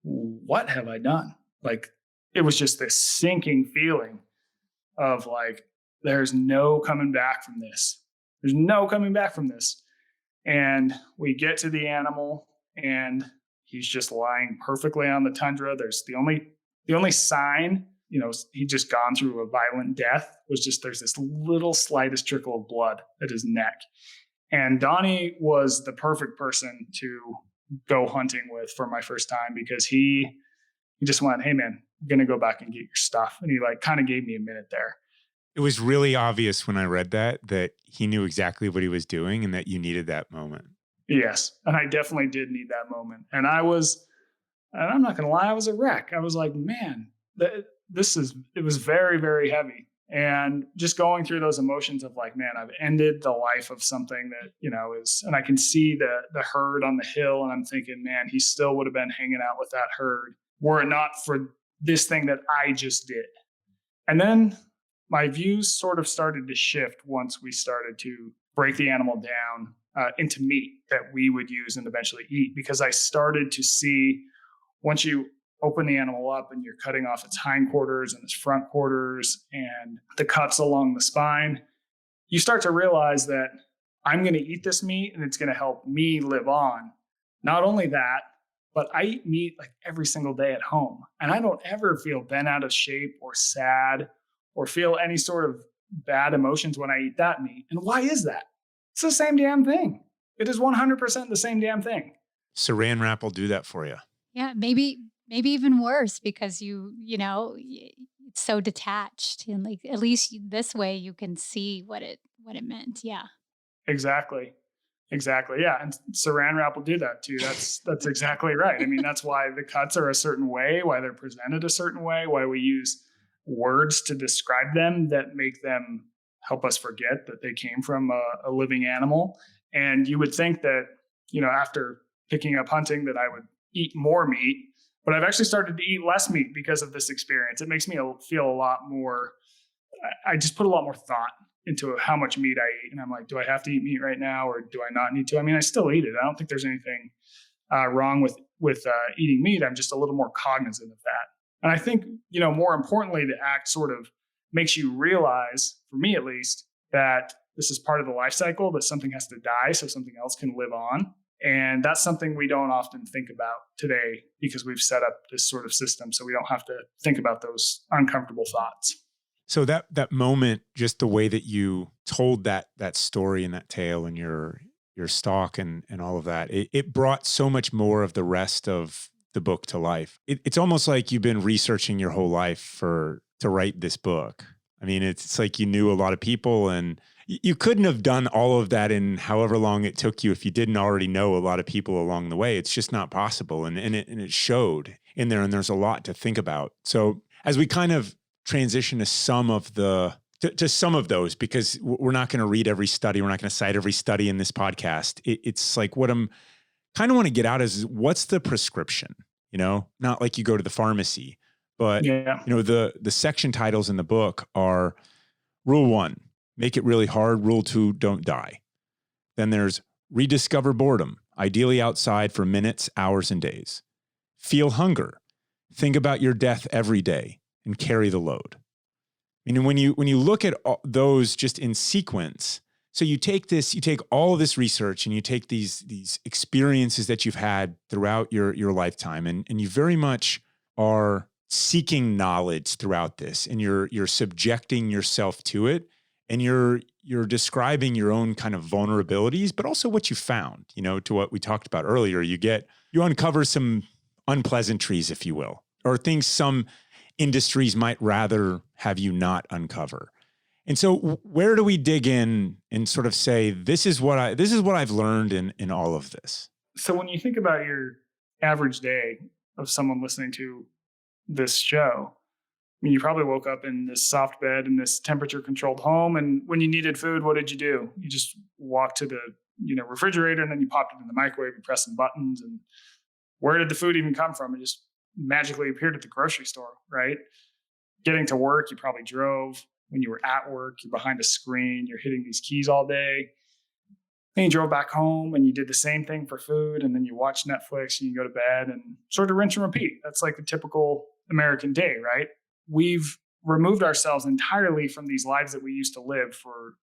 what have I done? Like, it was just this sinking feeling of like, there's no coming back from this. There's no coming back from this. And we get to the animal and he's just lying perfectly on the tundra. There's the only sign, he'd just gone through a violent death, was just, there's this little slightest trickle of blood at his neck. And Donnie was the perfect person to go hunting with for my first time, because he just went, "Hey man, I'm going to go back and get your stuff." And he like kind of gave me a minute there. It was really obvious when I read that he knew exactly what he was doing and that you needed that moment. Yes. And I definitely did need that moment. And I'm not going to lie, I was a wreck. I was like, man, it was very, very heavy. And just going through those emotions of like, man, I've ended the life of something that, and I can see the herd on the hill. And I'm thinking, man, he still would have been hanging out with that herd were it not for this thing that I just did. And then my views sort of started to shift once we started to break the animal down into meat that we would use and eventually eat, because I started to see, once you open the animal up and you're cutting off its hindquarters and its front quarters and the cuts along the spine, you start to realize that I'm going to eat this meat and it's going to help me live on. Not only that, but I eat meat like every single day at home, and I don't ever feel bent out of shape or sad or feel any sort of bad emotions when I eat that meat. And why is that? It's the same damn thing. It is 100% the same damn thing. Saran wrap will do that for you. Yeah, maybe even worse, because it's so detached, and like at least this way you can see what it meant. Yeah. Exactly. Yeah. And saran wrap will do that too. That's exactly right. I mean, that's why the cuts are a certain way, why they're presented a certain way, why we use words to describe them that make them help us forget that they came from a living animal. And you would think that, after picking up hunting, that I would eat more meat, but I've actually started to eat less meat because of this experience. It makes me feel a lot more, I just put a lot more thought into how much meat I eat. And I'm like, do I have to eat meat right now, or do I not need to? I mean, I still eat it. I don't think there's anything wrong with eating meat. I'm just a little more cognizant of that. And I think, more importantly, the act sort of makes you realize, for me at least, that this is part of the life cycle, that something has to die so something else can live on. And that's something we don't often think about today, because we've set up this sort of system so we don't have to think about those uncomfortable thoughts. So that moment, just the way that you told that story and that tale and your stock and all of that, it brought so much more of the rest of the book to life. It's almost like you've been researching your whole life to write this book. I mean, it's like you knew a lot of people, and you couldn't have done all of that in however long it took you if you didn't already know a lot of people along the way. It's just not possible. And it showed in there, and there's a lot to think about. So as we kind of transition to some of those, because we're not going to read every study. We're not going to cite every study in this podcast. It's like, what I'm kind of want to get out is what's the prescription, not like you go to the pharmacy, but yeah. The section titles in the book are Rule 1, make it really hard. Rule 2, don't die. Then there's rediscover boredom, ideally outside for minutes, hours, and days. Feel hunger. Think about your death every day and carry the load. I mean, when you look at those just in sequence, so you take all of this research and you take these experiences that you've had throughout your lifetime, and you very much are seeking knowledge throughout this, and you're subjecting yourself to it, and you're describing your own kind of vulnerabilities, but also what you found, to what we talked about earlier. You uncover some unpleasantries, if you will, or things some industries might rather have you not uncover. And so where do we dig in and sort of say, this is what I've learned in all of this? So when you think about your average day of someone listening to this show, I mean, you probably woke up in this soft bed in this temperature controlled home. And when you needed food, what did you do? You just walked to the refrigerator, and then you popped it in the microwave, you pressed some buttons. And where did the food even come from? It just magically appeared at the grocery store, right? Getting to work, you probably drove. When you were at work, you're behind a screen, you're hitting these keys all day. Then you drove back home and you did the same thing for food, and then you watch Netflix and you go to bed, and sort of rinse and repeat. That's like the typical American day, right? We've removed ourselves entirely from these lives that we used to live for,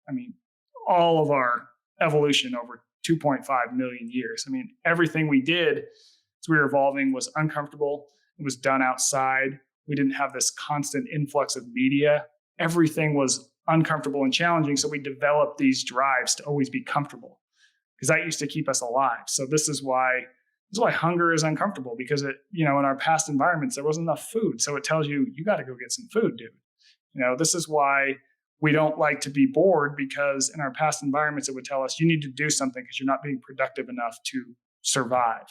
all of our evolution over 2.5 million years. I mean, everything we did as we were evolving was uncomfortable. It was done outside. We didn't have this constant influx of media. Everything was uncomfortable and challenging. So we developed these drives to always be comfortable, because that used to keep us alive. So this is why hunger is uncomfortable, because in our past environments, there wasn't enough food. So it tells you got to go get some food, dude. This is why we don't like to be bored, because in our past environments, it would tell us you need to do something because you're not being productive enough to survive.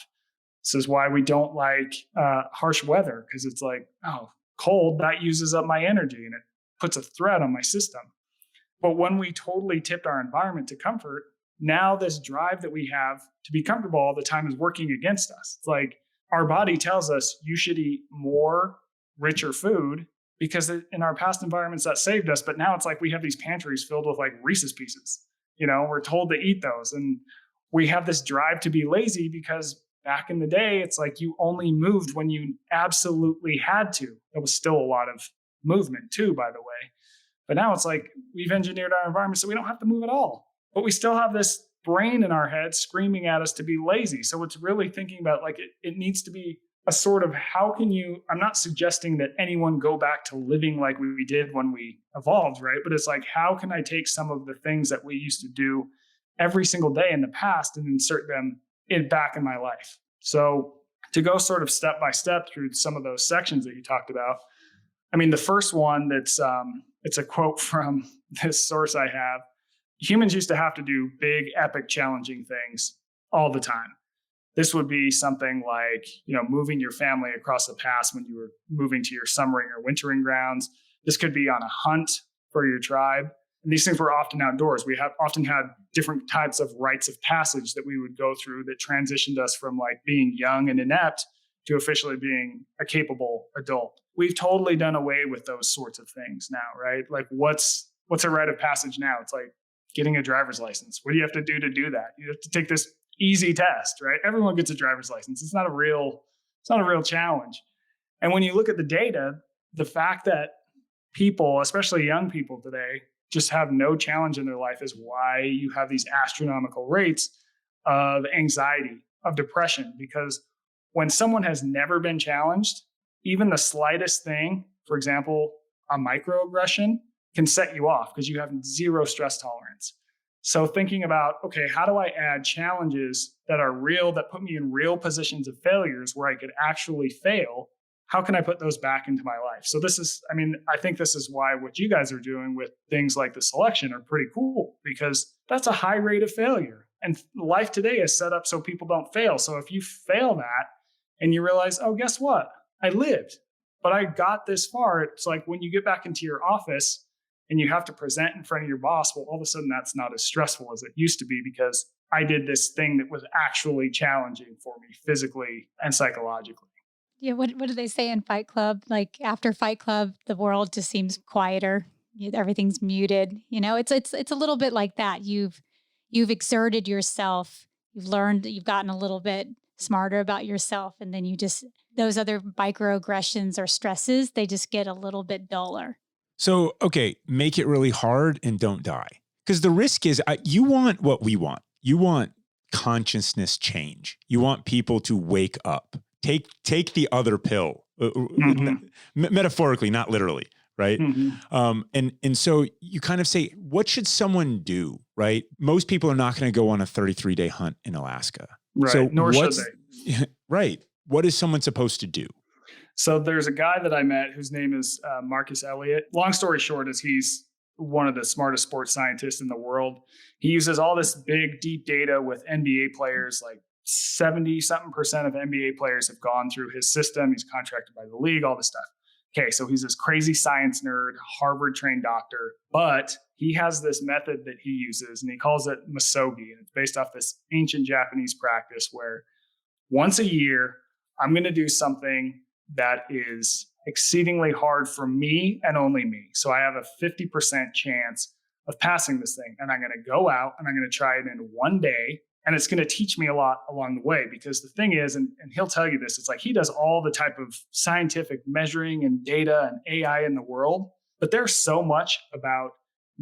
This is why we don't like harsh weather, because it's like, oh, cold, that uses up my energy and it puts a threat on my system. But when we totally tipped our environment to comfort, now this drive that we have to be comfortable all the time is working against us. It's like our body tells us you should eat more, richer food, because in our past environments that saved us. But now it's like we have these pantries filled with like Reese's Pieces. We're told to eat those. And we have this drive to be lazy, because back in the day, it's like you only moved when you absolutely had to. There was still a lot of movement too, by the way. But now it's like we've engineered our environment so we don't have to move at all. But we still have this brain in our head screaming at us to be lazy. So it's really thinking about like it needs to be a sort of I'm not suggesting that anyone go back to living like we did when we evolved, right? But it's like, how can I take some of the things that we used to do every single day in the past and insert them back in my life? So to go sort of step by step through some of those sections that you talked about, I mean, the first one it's a quote from this source I have. Humans used to have to do big, epic, challenging things all the time. This would be something like, moving your family across the pass when you were moving to your summering or wintering grounds. This could be on a hunt for your tribe. And these things were often outdoors. We often had different types of rites of passage that we would go through that transitioned us from like being young and inept to officially being a capable adult. We've totally done away with those sorts of things now, right? Like what's a rite of passage now? It's like getting a driver's license. What do you have to do that? You have to take this easy test, right? Everyone gets a driver's license. It's not a real challenge. And when you look at the data, the fact that people, especially young people today, just have no challenge in their life is why you have these astronomical rates of anxiety, of depression. Because when someone has never been challenged, even the slightest thing, for example, a microaggression, can set you off because you have zero stress tolerance. So thinking about, okay, how do I add challenges that are real, that put me in real positions of failures where I could actually fail? How can I put those back into my life? So I think this is why what you guys are doing with things like the selection are pretty cool, because that's a high rate of failure. And life today is set up so people don't fail. So if you fail that and you realize, oh, guess what? I lived, but I got this far. It's like when you get back into your office and you have to present in front of your boss, well, all of a sudden that's not as stressful as it used to be, because I did this thing that was actually challenging for me physically and psychologically. Yeah, what do they say in Fight Club? Like after Fight Club, the world just seems quieter. Everything's muted. It's a little bit like that. You've exerted yourself. You've learned. You've gotten a little bit smarter about yourself, and then those other microaggressions or stresses, they just get a little bit duller. So, okay, make it really hard and don't die. Because the risk is you want what we want. You want consciousness change. You want people to wake up. Take the other pill, metaphorically, not literally, right? And so you kind of say, what should someone do, right? Most people are not going to go on a 33-day hunt in Alaska. Right, so nor should they. Right. What is someone supposed to do? So there's a guy that I met whose name is Marcus Elliott. Long story short is he's one of the smartest sports scientists in the world. He uses all this big, deep data with NBA players, like 70-something% of NBA players have gone through his system. He's contracted by the league, all this stuff. Okay, so he's this crazy science nerd, Harvard-trained doctor, but he has this method that he uses, and he calls it misogi, and it's based off this ancient Japanese practice where once a year, I'm going to do something that is exceedingly hard for me and only me. So I have a 50% chance of passing this thing, and I'm going to go out and I'm going to try it in one day. And it's going to teach me a lot along the way, because the thing is, and he'll tell you this, it's like he does all the type of scientific measuring and data and AI in the world, but there's so much about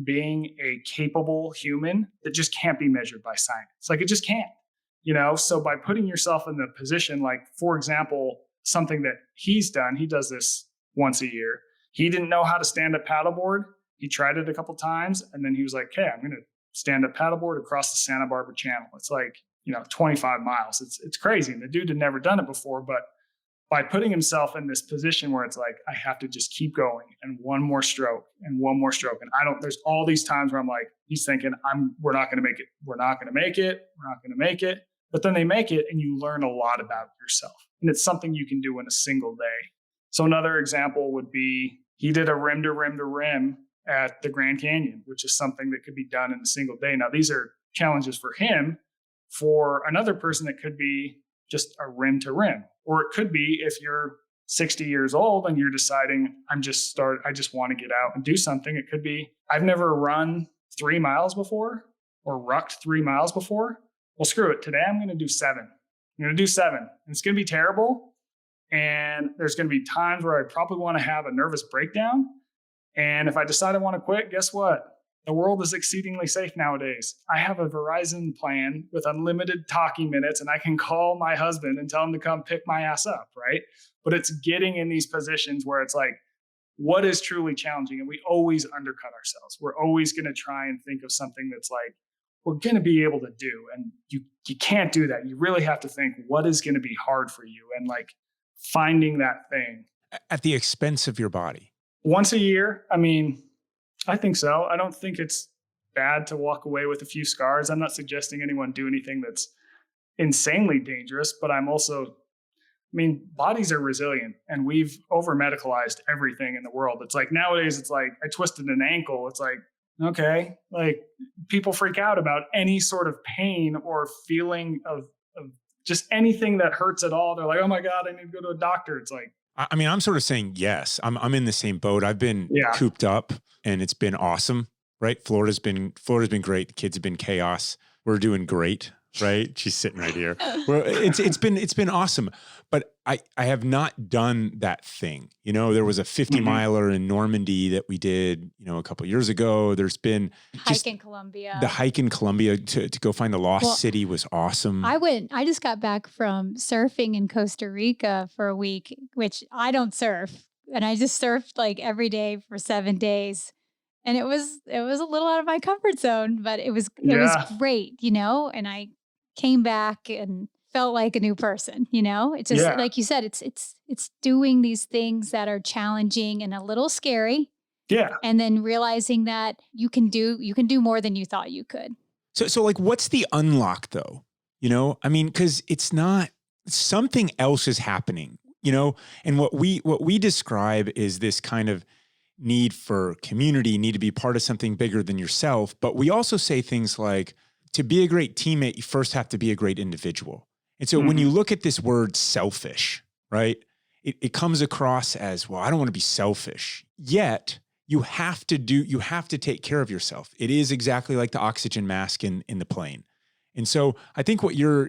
being a capable human that just can't be measured by science. Like it just can't, So by putting yourself in the position, like, for example, something that he's done, he does this once a year. He didn't know how to stand up paddleboard. He tried it a couple times, and then he was like, "Okay, I'm going to stand up paddleboard across the Santa Barbara Channel." It's like, 25 miles. It's crazy. And the dude had never done it before, but by putting himself in this position where it's like, I have to just keep going and one more stroke and one more stroke. And there's all these times where I'm like, he's thinking, we're not going to make it. We're not going to make it. We're not going to make it. But then they make it, and you learn a lot about yourself. And it's something you can do in a single day. So another example would be, he did a rim to rim to rim at the Grand Canyon, which is something that could be done in a single day. Now, these are challenges for him. For another person, it could be just a rim to rim. Or it could be, if you're 60 years old and you're deciding, I just want to get out and do something. It could be, I've never run 3 miles before or rucked 3 miles before. Well, screw it. Today I'm going to do 7. I'm going to do 7. And it's going to be terrible. And there's going to be times where I probably want to have a nervous breakdown. And if I decide I want to quit, guess what? The world is exceedingly safe nowadays. I have a Verizon plan with unlimited talking minutes, and I can call my husband and tell him to come pick my ass up, right? But it's getting in these positions where it's like, what is truly challenging? And we always undercut ourselves. We're always going to try and think of something that's like, we're going to be able to do. And you can't do that. You really have to think, what is going to be hard for you? And like finding that thing. At the expense of your body. Once a year, I think so. I don't think it's bad to walk away with a few scars. I'm not suggesting anyone do anything that's insanely dangerous, but I'm also, bodies are resilient, and we've over medicalized everything in the world. It's like nowadays, it's like I twisted an ankle. It's like, okay, like people freak out about any sort of pain or feeling of just anything that hurts at all. They're like, oh my God, I need to go to a doctor. It's like, I'm sort of saying yes. I'm in the same boat. I've been cooped up, and it's been awesome, right? Florida's been great. The kids have been chaos. We're doing great, right? She's sitting right here. It's been awesome, but I have not done that thing. There was a 50 miler in Normandy that we did, a couple of years ago. There's been hike in Colombia. The hike in Colombia to go find the lost city was awesome. I just got back from surfing in Costa Rica for a week, which I don't surf. And I just surfed like every day for 7 days. And it was a little out of my comfort zone, but it was great, and I came back and felt like a new person, It's just like you said, it's doing these things that are challenging and a little scary. Yeah. And then realizing that you can do more than you thought you could. So like, what's the unlock though? Cause it's not, something else is happening, and what we describe is this kind of need for community, need to be part of something bigger than yourself. But we also say things like, to be a great teammate, you first have to be a great individual. And so when you look at this word selfish, right, it comes across as, well, I don't want to be selfish. Yet you have to take care of yourself. It is exactly like the oxygen mask in the plane. And so I think what your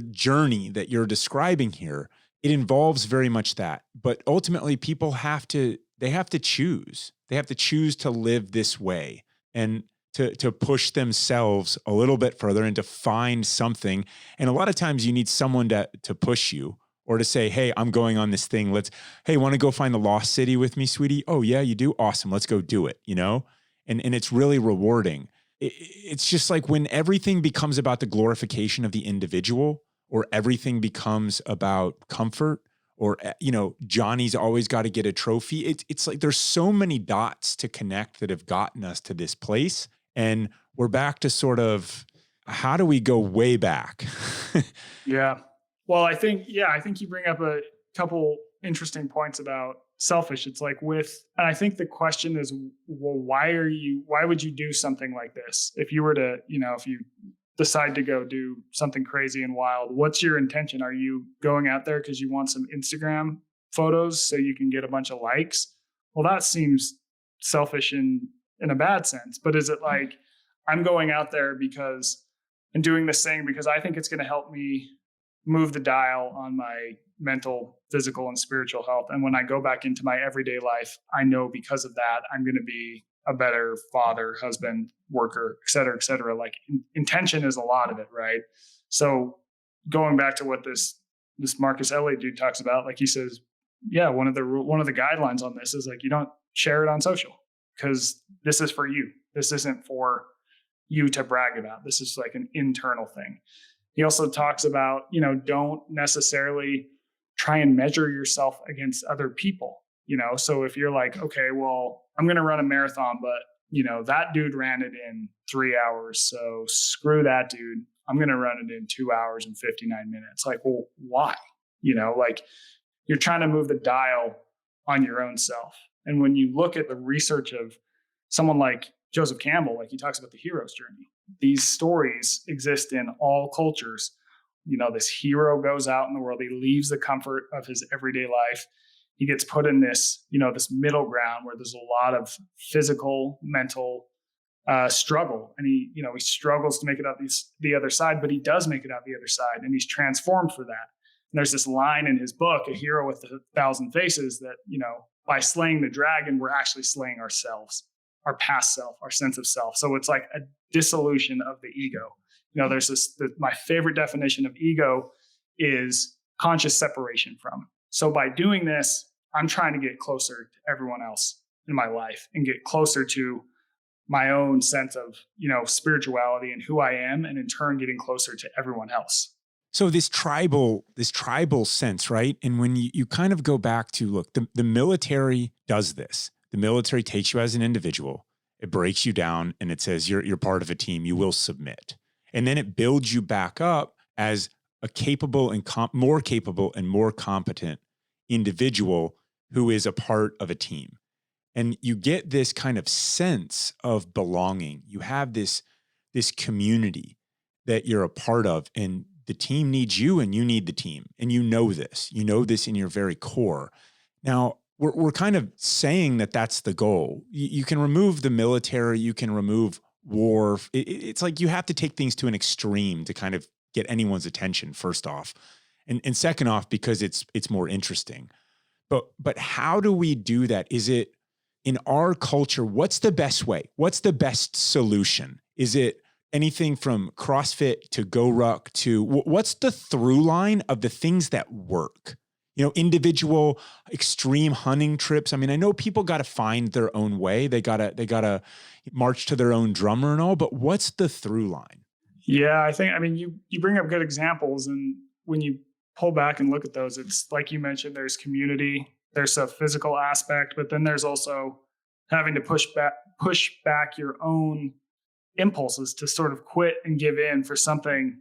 journey that you're describing here, it involves very much that. But ultimately people have to choose. They have to choose to live this way and to push themselves a little bit further and to find something. And a lot of times you need someone to push you or to say, hey, I'm going on this thing. Hey, want to go find the lost city with me, sweetie? Oh yeah, you do? Awesome. Let's go do it, And it's really rewarding. It's just like when everything becomes about the glorification of the individual, or everything becomes about comfort, or, Johnny's always got to get a trophy. It's like there's so many dots to connect that have gotten us to this place. And we're back to sort of, how do we go way back? Yeah. Well, I think you bring up a couple interesting points about selfish. It's like and I think the question is, well, why would you do something like this? If you were to, if you decide to go do something crazy and wild, what's your intention? Are you going out there because you want some Instagram photos so you can get a bunch of likes? Well, that seems selfish in a bad sense. But is it like, I'm going out there and doing this thing because I think it's going to help me move the dial on my mental, physical, and spiritual health. And when I go back into my everyday life, I know because of that, I'm going to be a better father, husband, worker, et cetera, et cetera. Like intention is a lot of it, right? So going back to what this Marcus Elliott dude talks about, like he says, one of the guidelines on this is like, you don't share it on social because this is for you. This isn't for you to brag about. This is like an internal thing. He also talks about, don't necessarily try and measure yourself against other people, So if you're like, okay, well, I'm going to run a marathon, but that dude ran it in 3 hours. So screw that dude. I'm going to run it in 2 hours and 59 minutes. Like, well, why? Like you're trying to move the dial on your own self. And when you look at the research of someone like Joseph Campbell, like he talks about the hero's journey, these stories exist in all cultures. This hero goes out in the world. He leaves the comfort of his everyday life. He gets put in this, this middle ground where there's a lot of physical, mental struggle. And he struggles to make it out the other side, but he does make it out the other side. And he's transformed for that. And there's this line in his book, A Hero with a Thousand Faces, that, by slaying the dragon, we're actually slaying ourselves, our past self, our sense of self. So it's like a dissolution of the ego. There's my favorite definition of ego is conscious separation from. So by doing this, I'm trying to get closer to everyone else in my life and get closer to my own sense of, spirituality and who I am, and in turn getting closer to everyone else. So this tribal sense, right? And when you kind of go back to, look, the military does this. The military takes you as an individual, it breaks you down, and it says you're part of a team, you will submit. And then it builds you back up as a capable and more capable and more competent individual who is a part of a team. And you get this kind of sense of belonging. You have this community that you're a part of, and the team needs you and you need the team. And you know this in your very core. Now, we're kind of saying that that's the goal. You can remove the military, you can remove war. It's like you have to take things to an extreme to kind of get anyone's attention, first off. And second off, because it's more interesting. But how do we do that? Is it in our culture? What's the best way? What's the best solution? Is it anything from CrossFit to Go Ruck to what's the through line of the things that work? Individual extreme hunting trips. I mean, I know people got to find their own way. They gotta march to their own drummer and all, but what's the through line? Yeah, you bring up good examples. And when you pull back and look at those, it's like you mentioned, there's community, there's a physical aspect, but then there's also having to push back your own impulses to sort of quit and give in for something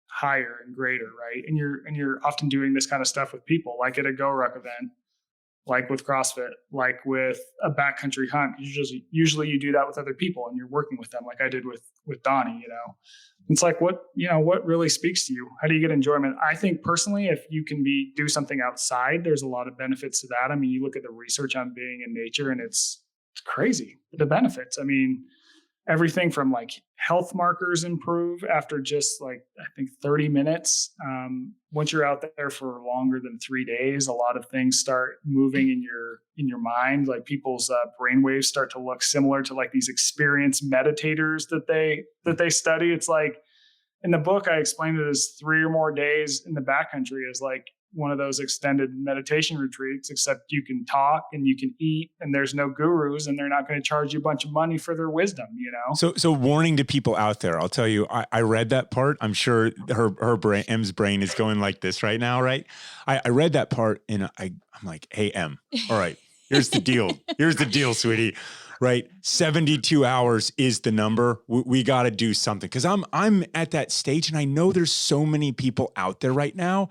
higher and greater, right? And you're often doing this kind of stuff with people, like at a Go Ruck event, like with CrossFit, like with a backcountry hunt. Usually you do that with other people and you're working with them, like I did with Donnie. It's like, what really speaks to you? How do you get enjoyment? I think personally, if you can do something outside, there's a lot of benefits to that. I mean, you look at the research on being in nature and it's crazy, the benefits. I mean, everything from like health markers improve after just like, I think 30 minutes. Once you're out there for longer than 3 days, a lot of things start moving in your mind. Like people's brainwaves start to look similar to like these experienced meditators that they study. It's like in the book, I explained it as 3 or more days in the backcountry as like one of those extended meditation retreats, except you can talk and you can eat and there's no gurus and they're not going to charge you a bunch of money for their wisdom, So warning to people out there, I'll tell you, I read that part. I'm sure her brain, M's brain is going like this right now, right? I read that part and I'm like, hey, M, all right, here's the deal. Here's the deal, sweetie. Right. 72 hours is the number. We got to do something. Cause I'm at that stage and I know there's so many people out there right now.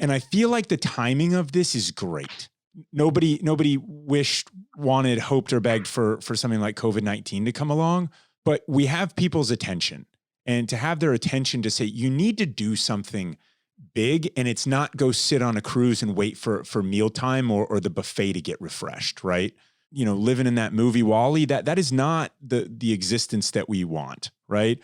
And I feel like the timing of this is great. Nobody wished, wanted, hoped, or begged for something like COVID-19 to come along, but we have people's attention, and to have their attention to say, you need to do something big, and it's not go sit on a cruise and wait for mealtime or the buffet to get refreshed, right? Living in that movie WALL-E, that is not the existence that we want, right?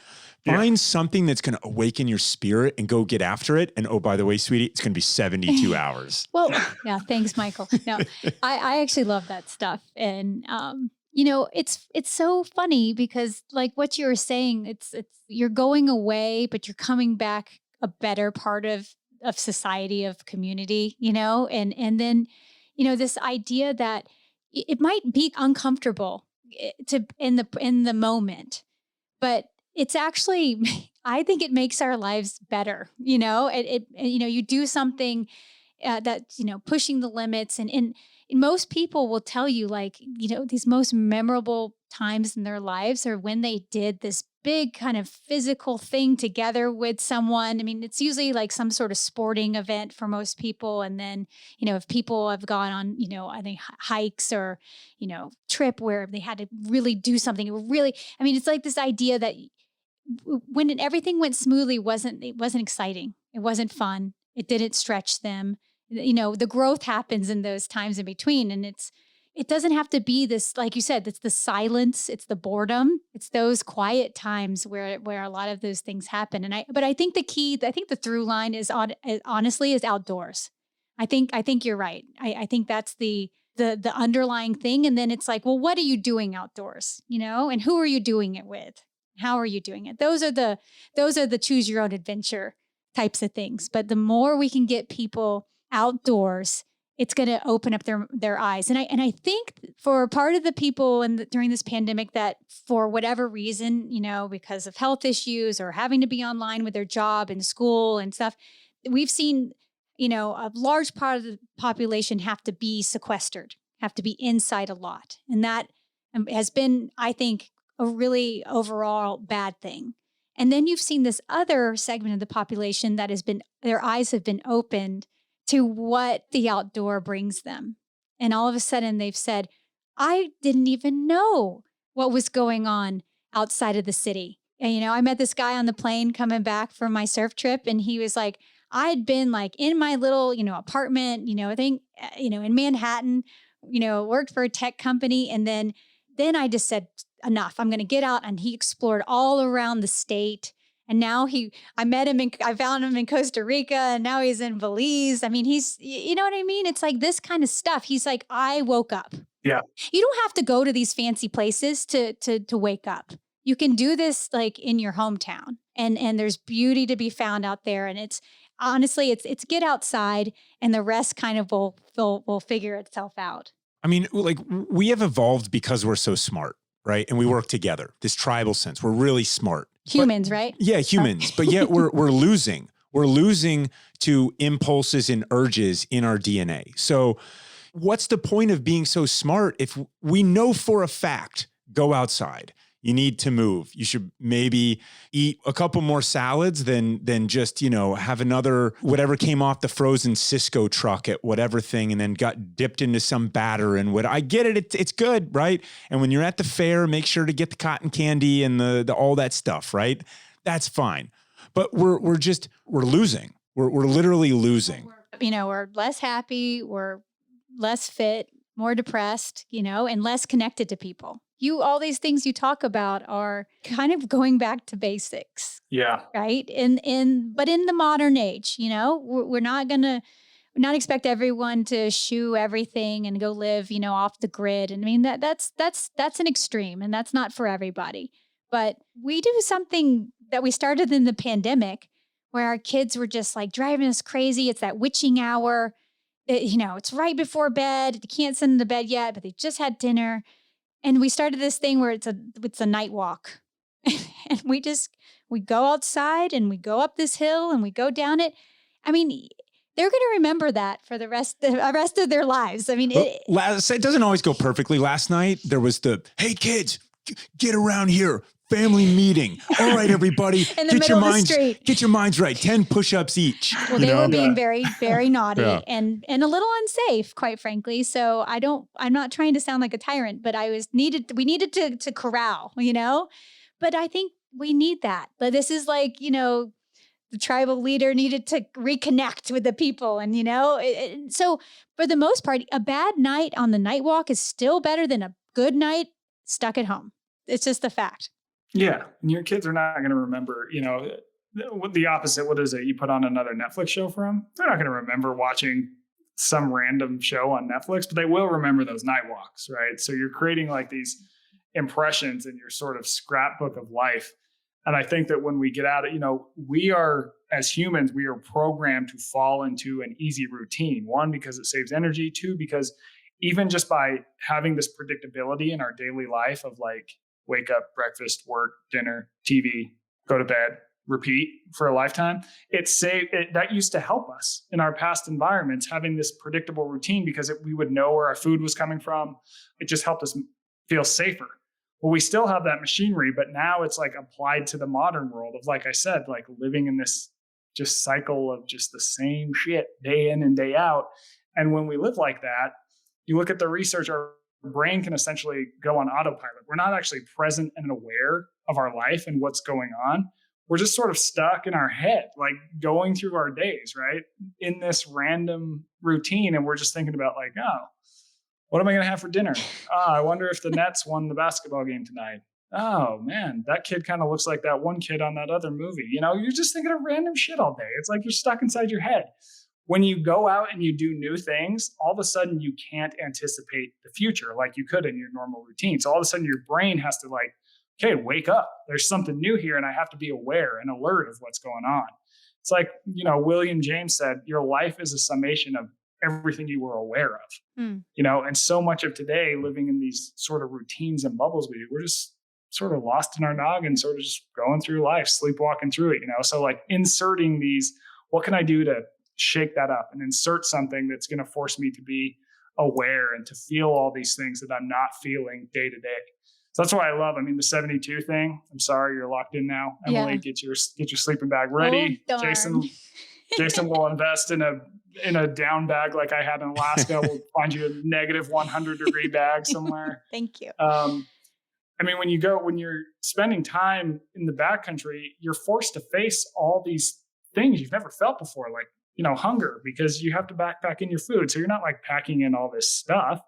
Yeah. Find something that's going to awaken your spirit and go get after it. And oh, by the way, sweetie, it's going to be 72 hours. Well, yeah, thanks, Michael. No, I actually love that stuff. And, it's so funny because like what you were saying, it's you're going away, but you're coming back a better part of of society, of community, and then, this idea that it might be uncomfortable in the moment, but it's actually, I think it makes our lives better. You do something that, pushing the limits, and most people will tell you, like, these most memorable times in their lives are when they did this big kind of physical thing together with someone. I mean, it's usually like some sort of sporting event for most people. And then, if people have gone on, I think hikes or, trip where they had to really do something really, I mean, it's like this idea that when everything went smoothly, it wasn't exciting. It wasn't fun. It didn't stretch them. The growth happens in those times in between. And it doesn't have to be this, like you said, it's the silence, it's the boredom, it's those quiet times where a lot of those things happen. But I think the through line is honestly is outdoors. I think you're right. I think that's the underlying thing. And then it's like, well, what are you doing outdoors? And who are you doing it with? How are you doing it? Those are the choose your own adventure types of things. But the more we can get people outdoors, it's going to open up their eyes. And I think for part of the people during this pandemic that for whatever reason, because of health issues or having to be online with their job and school and stuff, we've seen, a large part of the population have to be sequestered, have to be inside a lot. And that has been, I think, a really overall bad thing. And then you've seen this other segment of the population that their eyes have been opened to what the outdoor brings them. And all of a sudden they've said, I didn't even know what was going on outside of the city. And, I met this guy on the plane coming back from my surf trip. And he was like, I'd been like in my little, apartment, I think, in Manhattan, worked for a tech company. And then I just said, enough, I'm going to get out. And he explored all around the state. And now I found him in Costa Rica, and now he's in Belize. I mean, you know what I mean? It's like this kind of stuff. He's like, I woke up. Yeah. You don't have to go to these fancy places to wake up. You can do this like in your hometown, and there's beauty to be found out there. And it's honestly, it's get outside, and the rest kind of will figure itself out. I mean, like, we have evolved because we're so smart, right? And we work together, this tribal sense. We're really smart. Humans, right? Yeah, humans. But yet we're losing. We're losing to impulses and urges in our DNA. So what's the point of being so smart if we know for a fact, go outside? You need to move. You should maybe eat a couple more salads than just, have another, whatever came off the frozen Cisco truck at whatever thing and then got dipped into some batter and what. I get it. It's good, right? And when you're at the fair, make sure to get the cotton candy and the all that stuff, right? That's fine. But we're losing. We're literally losing. We're less happy. We're less fit, more depressed, and less connected to people. All these things you talk about are kind of going back to basics. Yeah. Right. But in the modern age, we're not expect everyone to shoo everything and go live, off the grid. And I mean, that's an extreme, and that's not for everybody. But we do something that we started in the pandemic where our kids were just like driving us crazy. It's that witching hour. It's right before bed. You can't send them to bed yet, but they just had dinner. And we started this thing where it's a night walk. And we go outside and we go up this hill and we go down it. I mean, they're going to remember that for the rest of their lives. I mean, it doesn't always go perfectly. Last night there was hey kids, get around here. Family meeting. All right, everybody, in the middle of the street. Get your minds right. 10 push-ups each. Well, they were being very, very naughty and a little unsafe, quite frankly. So I'm not trying to sound like a tyrant, but we needed to corral, but I think we need that. But this is like, the tribal leader needed to reconnect with the people. And, so for the most part, a bad night on the night walk is still better than a good night stuck at home. It's just a fact. Yeah. And your kids are not going to remember, the opposite. What is it? You put on another Netflix show for them. They're not going to remember watching some random show on Netflix, but they will remember those night walks, right? So you're creating like these impressions in your sort of scrapbook of life And I think that when we get out of, we are, as humans, we are programmed to fall into an easy routine. One, because it saves energy. Two, because even just by having this predictability in our daily life of like wake up, breakfast, work, dinner, TV, go to bed, repeat for a lifetime, that used to help us in our past environments, having this predictable routine, because we would know where our food was coming from. It just helped us feel safer. Well, we still have that machinery, but now it's like applied to the modern world of, like I said, like living in this just cycle of just the same shit day in and day out. And when we live like that, you look at the research, our brain can essentially go on autopilot. We're not actually present and aware of our life and what's going on. We're just sort of stuck in our head, like going through our days, right? In this random routine. And we're just thinking about like, oh, what am I going to have for dinner? Oh, I wonder if the Nets won the basketball game tonight. Oh man, that kid kind of looks like that one kid on that other movie. You're just thinking of random shit all day. It's like you're stuck inside your head. When you go out and you do new things, all of a sudden you can't anticipate the future like you could in your normal routine. So all of a sudden your brain has to like, okay, wake up. There's something new here and I have to be aware and alert of what's going on. It's like, William James said, your life is a summation of everything you were aware of, and so much of today living in these sort of routines and bubbles we're just sort of lost in our noggin, sort of just going through life, sleepwalking through it, So like inserting these, what can I do to shake that up and insert something that's going to force me to be aware and to feel all these things that I'm not feeling day to day. So that's why I love, the 72 thing. I'm sorry, you're locked in now. Emily, get your sleeping bag ready. Oh, Jason will invest in a down bag like I had in Alaska. We'll find you a negative 100-degree bag somewhere. Thank you. When you're spending time in the backcountry, you're forced to face all these things you've never felt before, like, hunger, because you have to backpack in your food. So you're not like packing in all this stuff.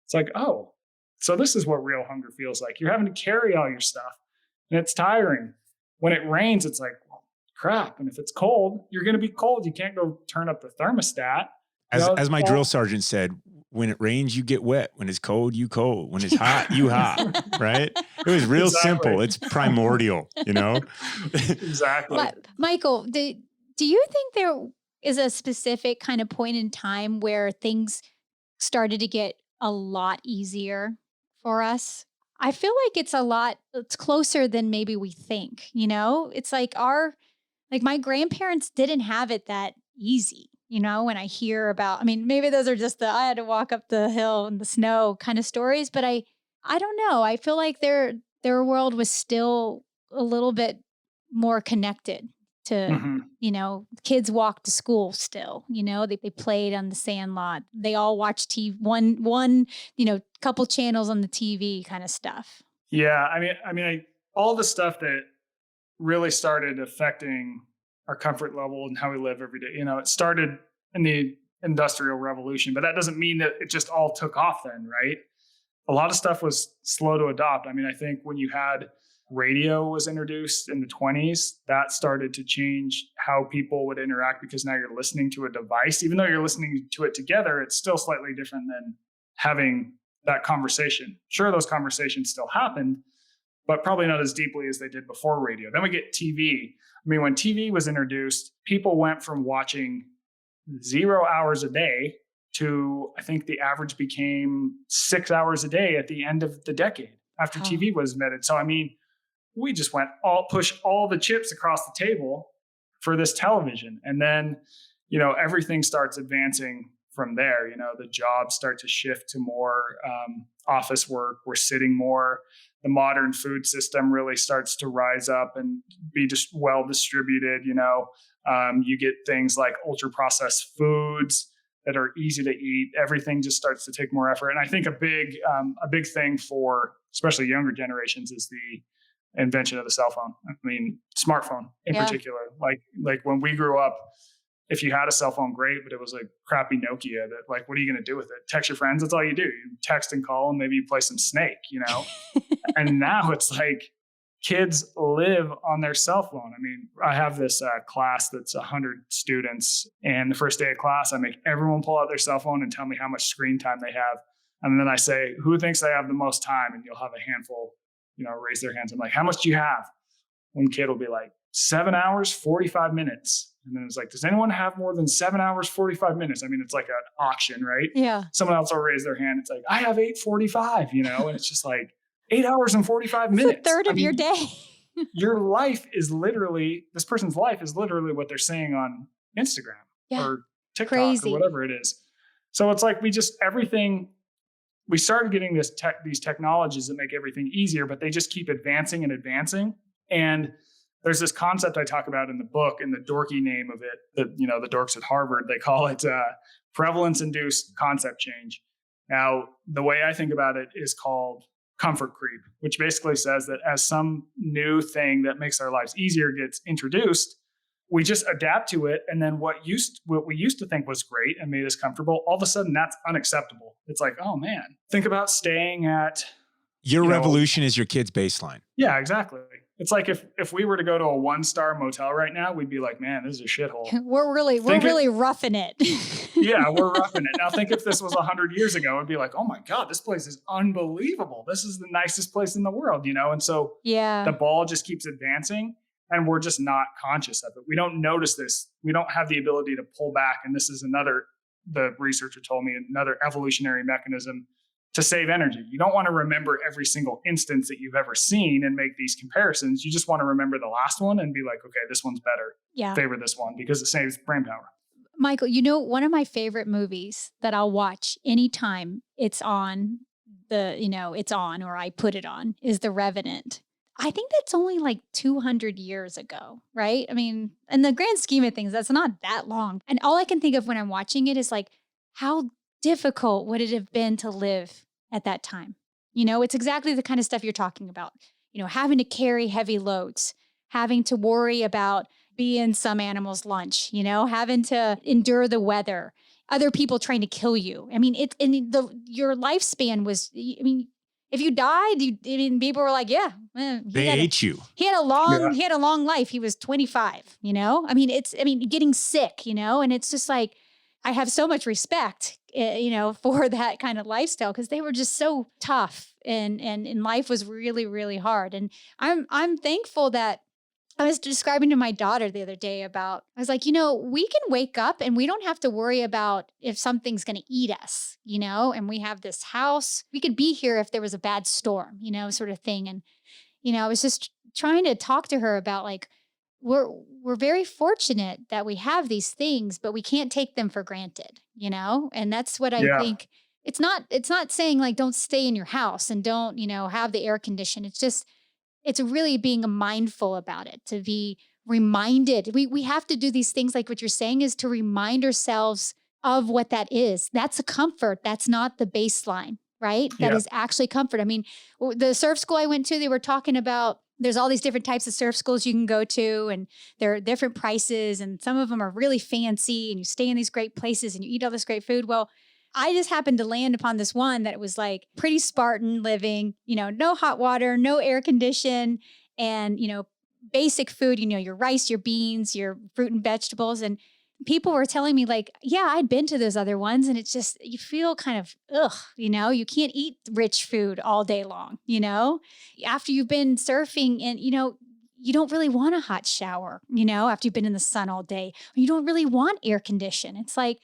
It's like, oh, so this is what real hunger feels like. You're having to carry all your stuff and it's tiring. When it rains, it's like, well, crap. And if it's cold, you're going to be cold. You can't go turn up the thermostat. As my drill sergeant said, when it rains, you get wet. When it's cold, you cold. When it's hot, you hot, right? It was real simple. It's primordial, Exactly. But Michael, do you think there is a specific kind of point in time where things started to get a lot easier for us? I feel like it's closer than maybe we think, It's like my grandparents didn't have it that easy, when I hear about, maybe those are just I had to walk up the hill in the snow kind of stories, but I don't know. I feel like their world was still a little bit more connected to, kids walked to school still, they played on the sand lot. They all watched TV, one, couple channels on the TV kind of stuff. Yeah. All the stuff that really started affecting our comfort level and how we live every day, it started in the Industrial Revolution, but that doesn't mean that it just all took off then, right? A lot of stuff was slow to adopt. I think when you had radio was introduced in the 1920s, that started to change how people would interact, because now you're listening to a device. Even though you're listening to it together, it's still slightly different than having that conversation. Sure, those conversations still happened, but probably not as deeply as they did before radio. Then we get TV. When TV was introduced, people went from watching 0 hours a day to, I think the average became 6 hours a day at the end of the decade after TV was invented. So, we just push all the chips across the table for this television. And then, everything starts advancing from there. The jobs start to shift to more office work. We're sitting more. The modern food system really starts to rise up and be just well distributed. You get things like ultra processed foods that are easy to eat. Everything just starts to take more effort. And I think a big thing for especially younger generations is the invention of the cell phone. Smartphone in particular. Like when we grew up, if you had a cell phone, great, but it was like crappy Nokia that, like, what are you going to do with it? Text your friends. That's all you do. You text and call and maybe you play some Snake, And now it's like kids live on their cell phone. I have this class that's 100 students, and the first day of class, I make everyone pull out their cell phone and tell me how much screen time they have. And then I say, who thinks they have the most time? And you'll have a handful, raise their hands. I'm like, how much do you have? one kid will be like, 7 hours, 45 minutes. And then it's like, does anyone have more than 7 hours, 45 minutes? I mean, it's like an auction, right? Yeah. Someone else will raise their hand. It's like, I have 8:45, and it's just like 8 hours and 45 minutes. It's a third of your day. Your life is literally, this person's life is literally what they're saying on Instagram or TikTok or whatever it is. So it's like we started getting these technologies that make everything easier, but they just keep advancing and advancing. And there's this concept I talk about in the book, and the dorky name of it that, the dorks at Harvard, they call it Prevalence-Induced concept change. Now, the way I think about it is called comfort creep, which basically says that as some new thing that makes our lives easier gets introduced, we just adapt to it. And then what we used to think was great and made us comfortable, all of a sudden that's unacceptable. It's like, oh man, think about staying at... Your revolution is your kid's baseline. Yeah, exactly. It's like if we were to go to a 1-star motel right now, we'd be like, man, this is a shithole. We're really roughing it. Yeah, we're roughing it. Now think if this was 100 years ago, it'd be like, oh my God, this place is unbelievable. This is the nicest place in the world, And so the ball just keeps advancing and we're just not conscious of it. We don't notice this. We don't have the ability to pull back. And this is the researcher told me, another evolutionary mechanism to save energy. You don't want to remember every single instance that you've ever seen and make these comparisons. You just want to remember the last one and be like, okay, this one's better. Yeah. Favor this one because it saves brain power. Michael, one of my favorite movies that I'll watch anytime it's on or I put it on is The Revenant. I think that's only like 200 years ago, right? I mean, in the grand scheme of things, that's not that long. And all I can think of when I'm watching it is like, how difficult would it have been to live at that time? It's exactly the kind of stuff you're talking about. Having to carry heavy loads, having to worry about being some animal's lunch, having to endure the weather, other people trying to kill you. I mean, your lifespan was, if you died, people were like, yeah, they ate you. He had a long life. He was 25, getting sick, and it's just like, I have so much respect, for that kind of lifestyle because they were just so tough and life was really, really hard. And I'm thankful that I was describing to my daughter the other day I was like, we can wake up and we don't have to worry about if something's going to eat us, and we have this house. We could be here if there was a bad storm, sort of thing. And, I was just trying to talk to her about like, we're very fortunate that we have these things, but we can't take them for granted, and that's what I think. It's not saying like, don't stay in your house and don't, have the air condition. It's really being mindful about it, to be reminded. We have to do these things like what you're saying is to remind ourselves of what that is. That's a comfort. That's not the baseline, right? That is actually comfort. I mean, the surf school I went to, they were talking about there's all these different types of surf schools you can go to and there are different prices and some of them are really fancy and you stay in these great places and you eat all this great food. Well, I just happened to land upon this one that was like pretty Spartan living, no hot water, no air condition, and, basic food, your rice, your beans, your fruit and vegetables. And people were telling me like, yeah, I'd been to those other ones and it's just, you feel kind of, you can't eat rich food all day long, after you've been surfing and, you don't really want a hot shower, after you've been in the sun all day, you don't really want air condition. It's like,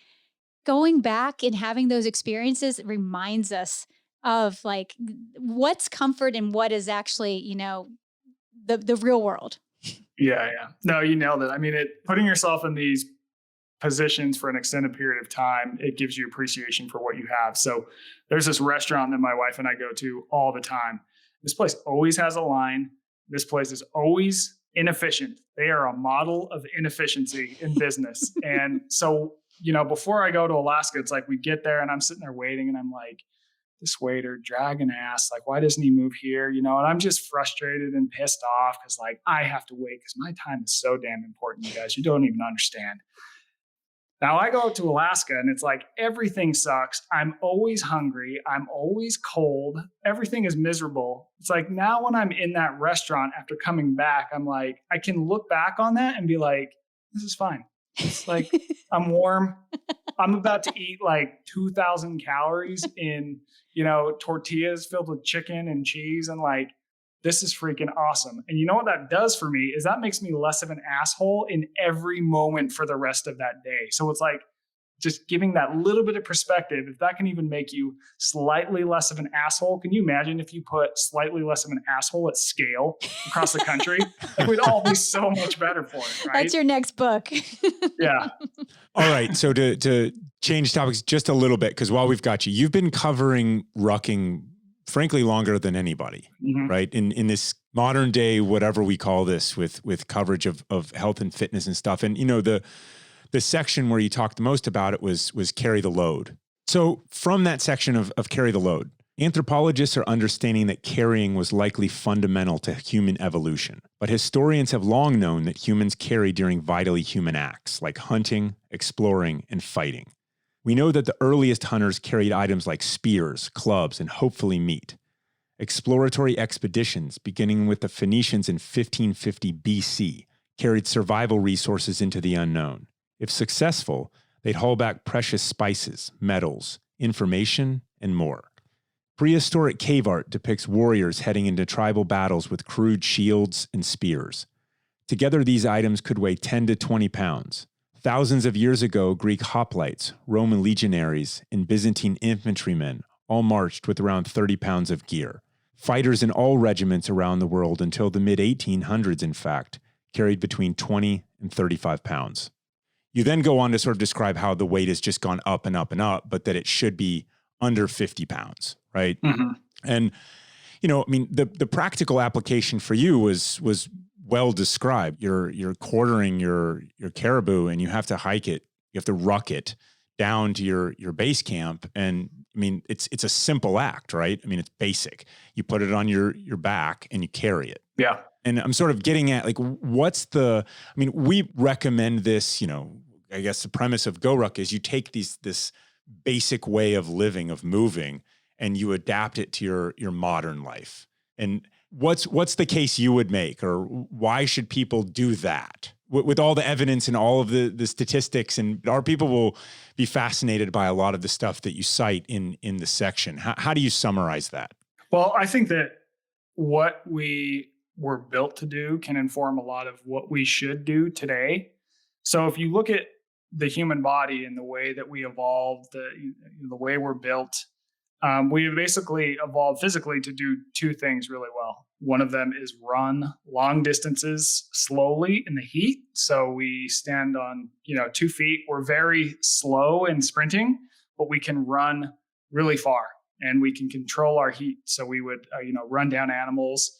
going back and having those experiences reminds us of like what's comfort and what is actually, the real world. Yeah. No, you nailed it. I mean, putting yourself in these positions for an extended period of time, it gives you appreciation for what you have. So there's this restaurant that my wife and I go to all the time. This place always has a line. This place is always inefficient. They are a model of inefficiency in business. And so, before I go to Alaska, it's like we get there and I'm sitting there waiting and I'm like, this waiter dragging ass, like, why doesn't he move here? And I'm just frustrated and pissed off because like I have to wait because my time is so damn important, you guys. You don't even understand. Now I go to Alaska and it's like everything sucks. I'm always hungry. I'm always cold. Everything is miserable. It's like now when I'm in that restaurant after coming back, I'm like, I can look back on that and be like, this is fine. It's like, I'm warm. I'm about to eat like 2,000 calories in, tortillas filled with chicken and cheese. And like, this is freaking awesome. And you know what that does for me is that makes me less of an asshole in every moment for the rest of that day. So it's like just giving that little bit of perspective. If that can even make you slightly less of an asshole, can you imagine if you put slightly less of an asshole at scale across the country? Like, we'd all be so much better for it, right? That's your next book. Yeah. All right. So to change topics just a little bit, because while we've got you, you've been covering rucking, frankly, longer than anybody, right? In this modern day, whatever we call this, with coverage of health and fitness and stuff. And, you know, the section where you talked the most about it was carry the load. So from that section of carry the load, anthropologists are understanding that carrying was likely fundamental to human evolution. But historians have long known that humans carry during vitally human acts like hunting, exploring, and fighting. We know that the earliest hunters carried items like spears, clubs, and hopefully meat. Exploratory expeditions, beginning with the Phoenicians in 1550 BC, carried survival resources into the unknown. If successful, they'd haul back precious spices, metals, information, and more. Prehistoric cave art depicts warriors heading into tribal battles with crude shields and spears. Together, these items could weigh 10 to 20 pounds. Thousands of years ago, Greek hoplites, Roman legionaries, and Byzantine infantrymen all marched with around 30 pounds of gear. Fighters in all regiments around the world until the mid-1800s, in fact, carried between 20 and 35 pounds. You then go on to sort of describe how the weight has just gone up and up and up, but that it should be under 50 pounds, right? And, you know, I mean, the practical application for you was well described. You're quartering your caribou and you have to hike it. You have to ruck it down to your base camp. And I mean, it's a simple act, right? I mean, it's basic. You put it on your back and you carry it. Yeah. And I'm sort of getting at, like, we recommend this, you know, I guess the premise of GoRuck is you take this basic way of living, of moving, and you adapt it to your modern life. And what's the case you would make, or why should people do that with all the evidence and all of the statistics? And our people will be fascinated by a lot of the stuff that you cite in the section. How do you summarize that? Well, I think that what we were built to do can inform a lot of what we should do today. So if you look at the human body and the way that we evolved, the way we're built, we basically evolved physically to do two things really well. One of them is run long distances slowly in the heat. So we stand on, 2 feet. We're very slow in sprinting, but we can run really far and we can control our heat. So we would, run down animals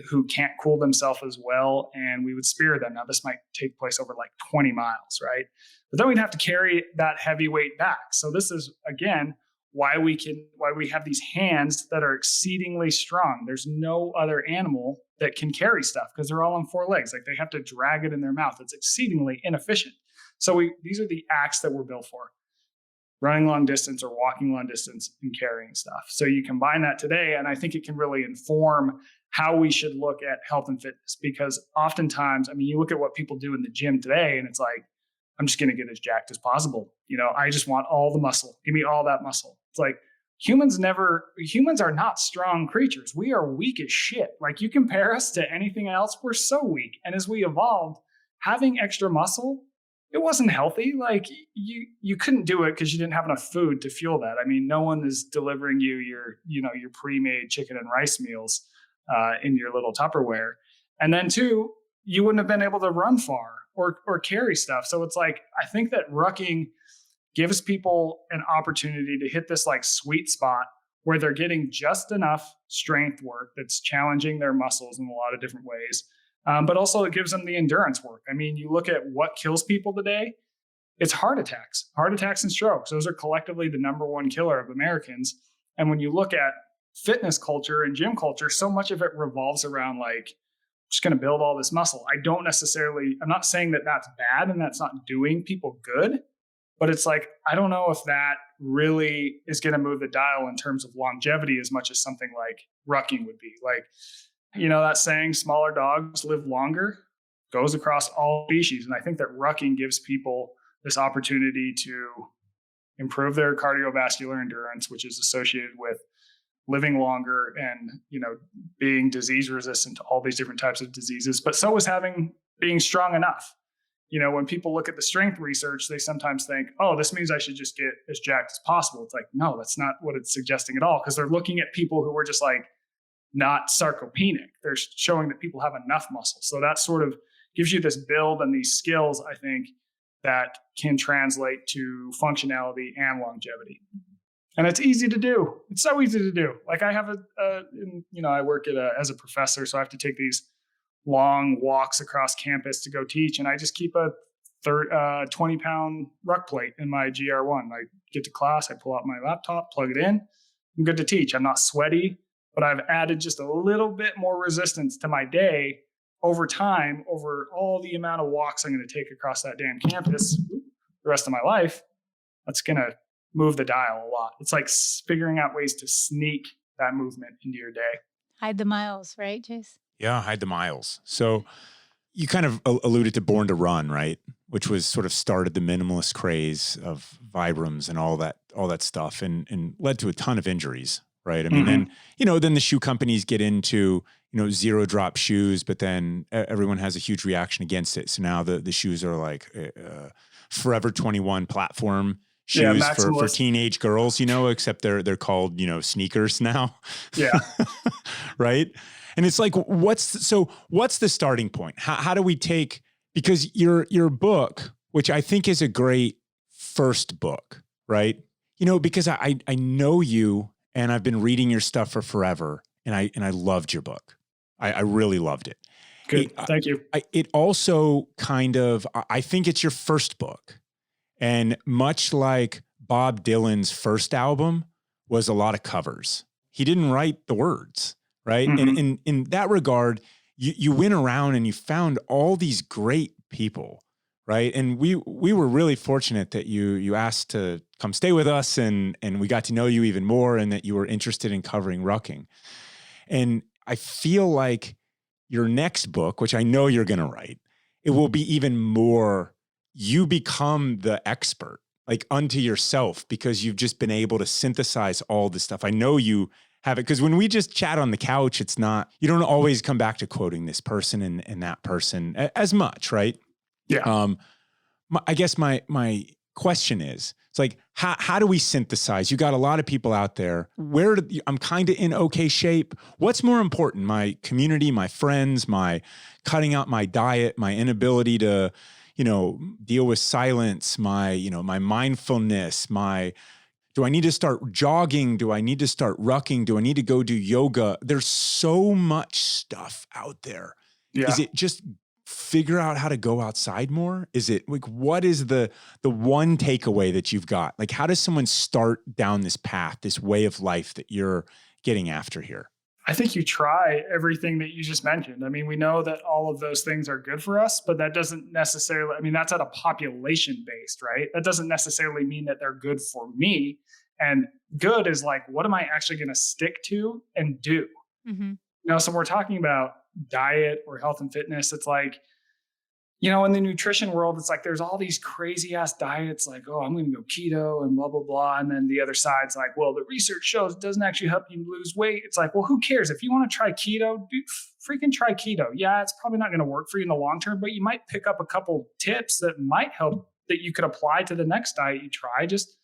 who can't cool themselves as well, and we would spear them. Now, this might take place over like 20 miles, right? But then we'd have to carry that heavy weight back. So this is, again, why we have these hands that are exceedingly strong. There's no other animal that can carry stuff because they're all on 4 legs. Like, they have to drag it in their mouth. It's exceedingly inefficient. So these are the acts that we're built for: running long distance or walking long distance and carrying stuff. So you combine that today, and I think it can really inform how we should look at health and fitness, because oftentimes, you look at what people do in the gym today and it's like, I'm just going to get as jacked as possible. I just want all the muscle. Give me all that muscle. It's like, humans are not strong creatures. We are weak as shit. Like, you compare us to anything else, we're so weak. And as we evolved, having extra muscle, it wasn't healthy. Like, you couldn't do it because you didn't have enough food to fuel that. No one is delivering you your pre-made chicken and rice meals in your little Tupperware. And then 2, you wouldn't have been able to run far or carry stuff. So it's like, I think that rucking gives people an opportunity to hit this like sweet spot where they're getting just enough strength work that's challenging their muscles in a lot of different ways. But also it gives them the endurance work. You look at what kills people today, it's heart attacks and strokes. Those are collectively the number 1 killer of Americans. And when you look at fitness culture and gym culture, so much of it revolves around like, just going to build all this muscle. I'm not saying that that's bad and that's not doing people good, but it's like, I don't know if that really is going to move the dial in terms of longevity as much as something like rucking would be. Like, that saying, smaller dogs live longer, goes across all species. And I think that rucking gives people this opportunity to improve their cardiovascular endurance, which is associated with living longer and, being disease resistant to all these different types of diseases. But so is being strong enough. When people look at the strength research, they sometimes think, oh, this means I should just get as jacked as possible. It's like, no, that's not what it's suggesting at all. Because they're looking at people who are just like not sarcopenic. They're showing that people have enough muscle. So that sort of gives you this build and these skills, I think, that can translate to functionality and longevity. And it's easy to do. It's so easy to do. Like I have I work as a professor, so I have to take these long walks across campus to go teach. And I just keep a 20-pound ruck plate in my GR1. I get to class, I pull out my laptop, plug it in. I'm good to teach. I'm not sweaty, but I've added just a little bit more resistance to my day over time, over all the amount of walks I'm going to take across that damn campus the rest of my life. That's going to move the dial a lot. It's like figuring out ways to sneak that movement into your day. Hide the miles, right, Jace? Yeah, hide the miles. So you kind of alluded to Born to Run, right? Which was sort of started the minimalist craze of Vibrams and all that stuff and led to a ton of injuries, right? I mean, then the shoe companies get into, zero drop shoes, but then everyone has a huge reaction against it. So now the shoes are like Forever 21 platform shoes for teenage girls, except they're called, sneakers now. Yeah. Right. And it's like, what's the starting point? How do we take, because your book, which I think is a great first book, right? Because I know you and I've been reading your stuff for forever and I loved your book. I really loved it. Good. Thank you. It also I think it's your first book. And much like Bob Dylan's first album was a lot of covers. He didn't write the words, right? Mm-hmm. And in that regard, you went around and you found all these great people, right? And we were really fortunate that you asked to come stay with us and we got to know you even more and that you were interested in covering rucking. And I feel like your next book, which I know you're going to write, it will be even more, you become the expert, like unto yourself, because you've just been able to synthesize all this stuff. I know you have it, because when we just chat on the couch, it's not, you don't always come back to quoting this person and that person as much, right? Yeah. I guess my question is, it's like, how do we synthesize? You got a lot of people out there. I'm kind of in okay shape. What's more important? My community, my friends, my cutting out my diet, my inability to, deal with silence, my mindfulness, do I need to start jogging? Do I need to start rucking? Do I need to go do yoga? There's so much stuff out there. Yeah. Is it just figure out how to go outside more? Is it like, what is the one takeaway that you've got? Like, how does someone start down this path, this way of life that you're getting after here? I think you try everything that you just mentioned. I mean, we know that all of those things are good for us, but that doesn't necessarily, that's at a population based, right? That doesn't necessarily mean that they're good for me. And good is like, what am I actually going to stick to and do? Mm-hmm. So we're talking about diet or health and fitness. It's like, in the nutrition world, it's like there's all these crazy ass diets like, oh, I'm going to go keto and blah, blah, blah. And then the other side's like, well, the research shows it doesn't actually help you lose weight. It's like, well, who cares? If you want to try keto, freaking try keto. Yeah, it's probably not going to work for you in the long term, but you might pick up a couple tips that might help that you could apply to the next diet you try. Just,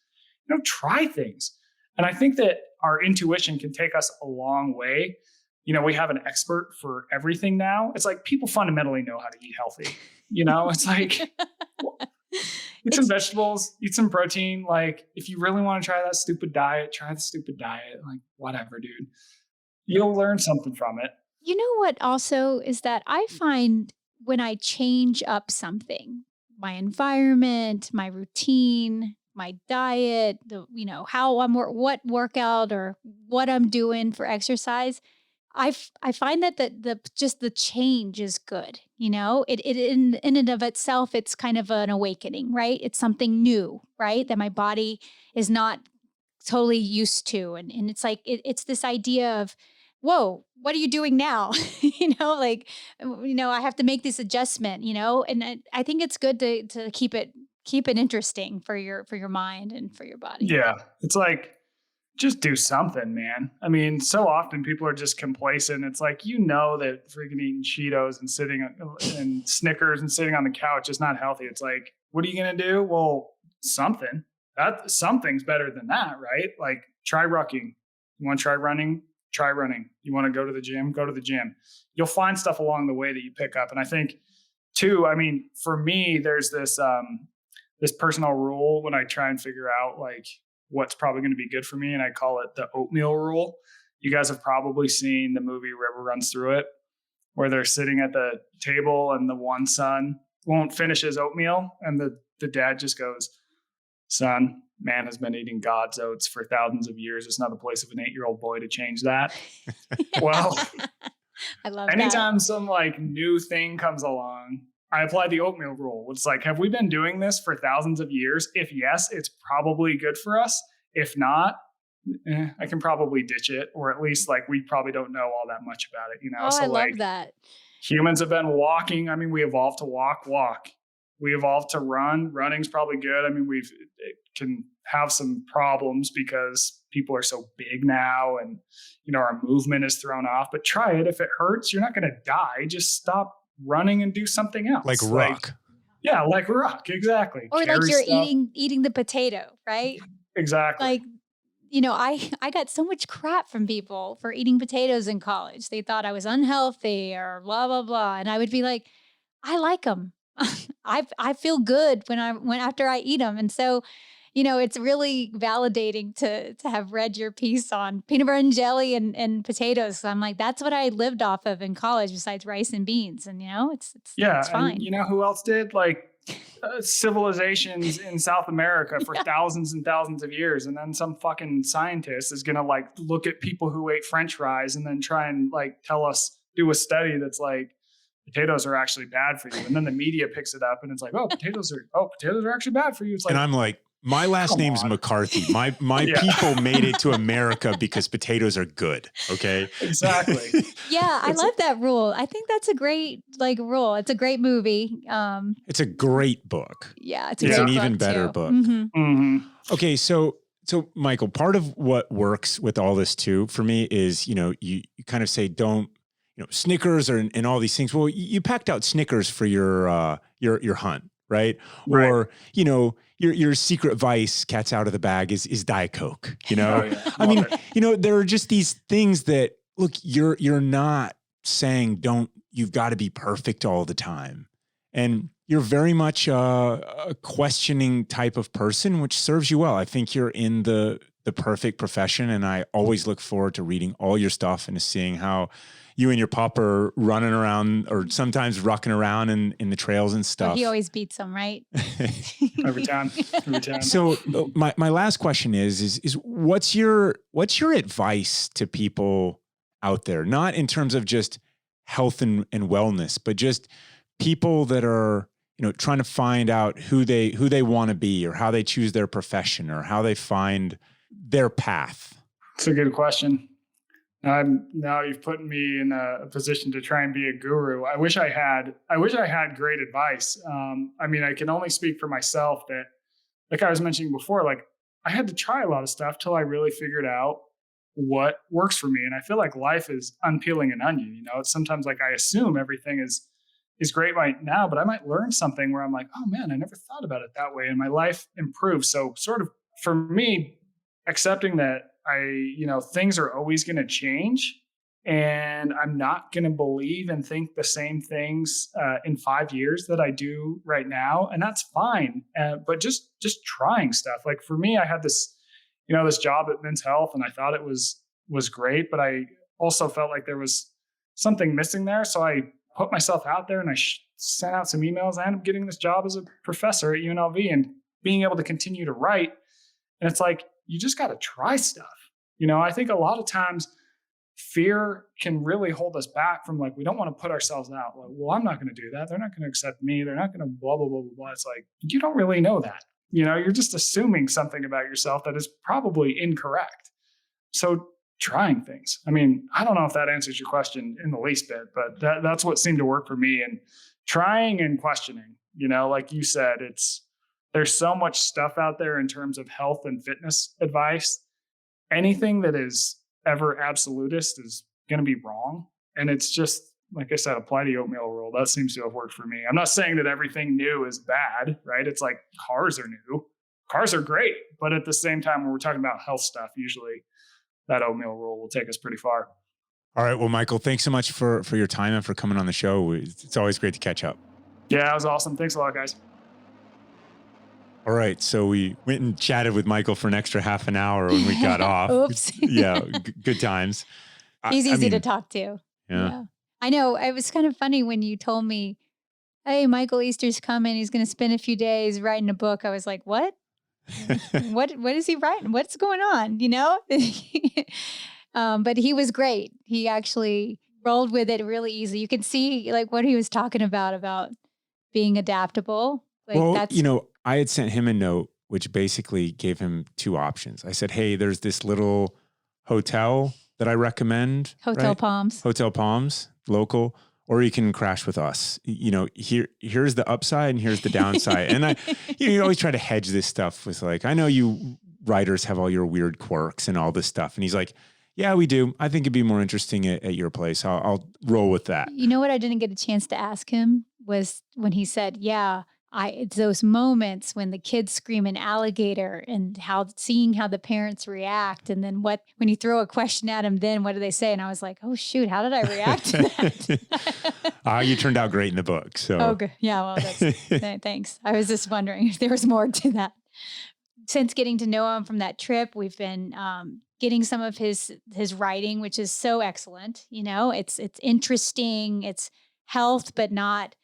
try things. And I think that our intuition can take us a long way. We have an expert for everything now. It's like people fundamentally know how to eat healthy. It's like, eat some vegetables, eat some protein. Like, if you really want to try that stupid diet, try the stupid diet. Like, whatever, dude. You'll learn something from it. You know what also is that I find when I change up something, my environment, my routine, my diet, how what workout or what I'm doing for exercise, I find that the change is good. It in and of itself, it's kind of an awakening, right? It's something new, right? That my body is not totally used to. And it's like, it's this idea of, whoa, what are you doing now? I have to make this adjustment, and I think it's good to keep it interesting for your mind and for your body. Yeah. It's like, just do something, man. I mean, so often people are just complacent. It's like, that freaking eating Cheetos and and Snickers and sitting on the couch is not healthy. It's like, what are you going to do? Well, something. Something's better than that, right? Like, try rucking. You want to try running? Try running. You want to go to the gym? Go to the gym. You'll find stuff along the way that you pick up. And I think too, I mean, for me, there's this personal rule when I try and figure out like what's probably going to be good for me. And I call it the Oatmeal Rule. You guys have probably seen the movie River Runs Through It, where they're sitting at the table and the one son won't finish his oatmeal. And the dad just goes, "Son, man has been eating God's oats for thousands of years. It's not the place of an 8-year-old boy to change that." Well, I love anytime that. some like new thing comes along, I apply the oatmeal rule. It's like, have we been doing this for thousands of years? If yes, it's probably good for us. If not, I can probably ditch it, or at least like we probably don't know all that much about it, Oh, So I love like that. humans have been walking. I mean, we evolved to walk. We evolved to run. Running's probably good. I mean, it can have some problems because people are so big now and, our movement is thrown off, but try it. If it hurts, you're not going to die. Just stop running and do something else. Like ruck. Yeah, like ruck. Exactly. Or Carry like you're stuff. eating the potato, right? Exactly. Like, I got so much crap from people for eating potatoes in college. They thought I was unhealthy or blah, blah, blah. And I would be like, I like them. I feel good when after I eat them. And so, it's really validating to have read your piece on peanut butter and jelly and potatoes. So I'm like, that's what I lived off of in college besides rice and beans. And, it's fine. And you know who else did? Like civilizations in South America for thousands and thousands of years. And then some fucking scientist is going to like look at people who ate French fries and then try and like do a study that's like, potatoes are actually bad for you. And then the media picks it up and it's like, potatoes are actually bad for you. It's like, And I'm like, my last name's McCarthy. My people made it to America because potatoes are good. Okay. Exactly. Yeah, I love that rule. I think that's a great rule. It's a great movie. It's a great book. Yeah, it's an even better book. Mm-hmm. Mm-hmm. Okay, so Michael, part of what works with all this too for me is you kind of say don't Snickers and all these things. Well, you packed out Snickers for your hunt, right? Or your secret vice, cat's out of the bag, is Diet Coke. Oh, yeah. I mean, there are just these things that look. You're not saying you've got to be perfect all the time, and you're very much a questioning type of person, which serves you well. I think you're in the perfect profession, and I always look forward to reading all your stuff and to seeing how you and your pup are running around or sometimes rucking around in the trails and stuff. Well, he always beats them, right? Every time. So my last question is what's your advice to people out there? Not in terms of just health and wellness, but just people that are, trying to find out who they want to be or how they choose their profession or how they find their path. It's a good question. Now you've put me in a position to try and be a guru. I wish I had great advice. I mean, I can only speak for myself that, like I was mentioning before, like I had to try a lot of stuff till I really figured out what works for me. And I feel like life is unpeeling an onion. It's sometimes like I assume everything is great right now, but I might learn something where I'm like, oh man, I never thought about it that way. And my life improves. So sort of for me, accepting that things are always going to change and I'm not going to believe and think the same things in 5 years that I do right now. And that's fine. But just trying stuff. Like for me, I had this, this job at Men's Health and I thought it was great, but I also felt like there was something missing there. So I put myself out there and I sent out some emails. I ended up getting this job as a professor at UNLV and being able to continue to write. And it's like, you just got to try stuff. I think a lot of times fear can really hold us back from like, we don't want to put ourselves out. Like, well, I'm not going to do that. They're not going to accept me. They're not going to blah, blah, blah, blah, blah. It's like, you don't really know that. You're just assuming something about yourself that is probably incorrect. So trying things. I mean, I don't know if that answers your question in the least bit, but that's what seemed to work for me. And trying and questioning, like you said, there's so much stuff out there in terms of health and fitness advice. anything that is ever absolutist is going to be wrong. And it's just, like I said, apply the oatmeal rule. That seems to have worked for me. I'm not saying that everything new is bad, right? It's like cars are new. Cars are great. But at the same time, when we're talking about health stuff, usually that oatmeal rule will take us pretty far. All right. Well, Michael, thanks so much for your time and for coming on the show. It's always great to catch up. Yeah, that was awesome. Thanks a lot, guys. All right. So we went and chatted with Michael for an extra half an hour when we got off. Oops. Yeah. Good times. He's easy to talk to. Yeah. I know. It was kind of funny when you told me, hey, Michael Easter's coming. He's going to spend a few days writing a book. I was like, what? What is he writing? What's going on? You know? But he was great. He actually rolled with it really easy. You can see like what he was talking about being adaptable. Like, well, you know, I had sent him a note, which basically gave him two options. I said, hey, there's this little hotel that I recommend. Hotel Palms, local, or you can crash with us. You know, here's the upside and here's the downside. And you always try to hedge this stuff with like, I know you writers have all your weird quirks and all this stuff. And he's like, yeah, we do. I think it'd be more interesting at your place. I'll roll with that. You know what I didn't get a chance to ask him was when he said, yeah, it's those moments when the kids scream an alligator and seeing how the parents react. And then when you throw a question at them, then what do they say? And I was like, oh shoot, how did I react to that? You turned out great in the book. So. Oh, good. Yeah, well, thanks. I was just wondering if there was more to that. Since getting to know him from that trip, we've been getting some of his writing, which is so excellent. You know, it's interesting. It's health, but not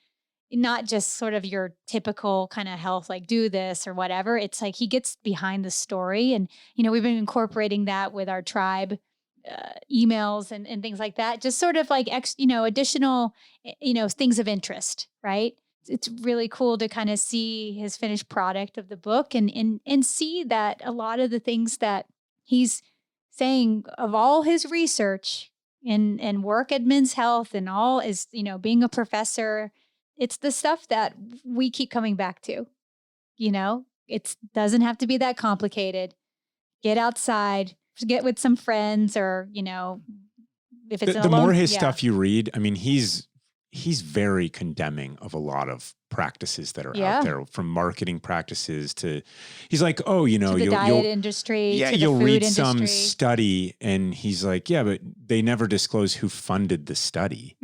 just sort of your typical kind of health, like do this or whatever. It's like he gets behind the story. And, you know, we've been incorporating that with our tribe emails and things like that. Just sort of like, additional, things of interest, right? It's really cool to kind of see his finished product of the book and see that a lot of the things that he's saying of all his research and work at Men's Health and all is, being a professor. It's the stuff that we keep coming back to, it doesn't have to be that complicated. Get outside, get with some friends or, if it's the more his stuff you read, I mean, he's very condemning of a lot of practices that are out there, from marketing practices to, he's like, oh, to the diet industry. Yeah, to you'll the food read industry. some study and he's like, yeah, but they never disclose who funded the study,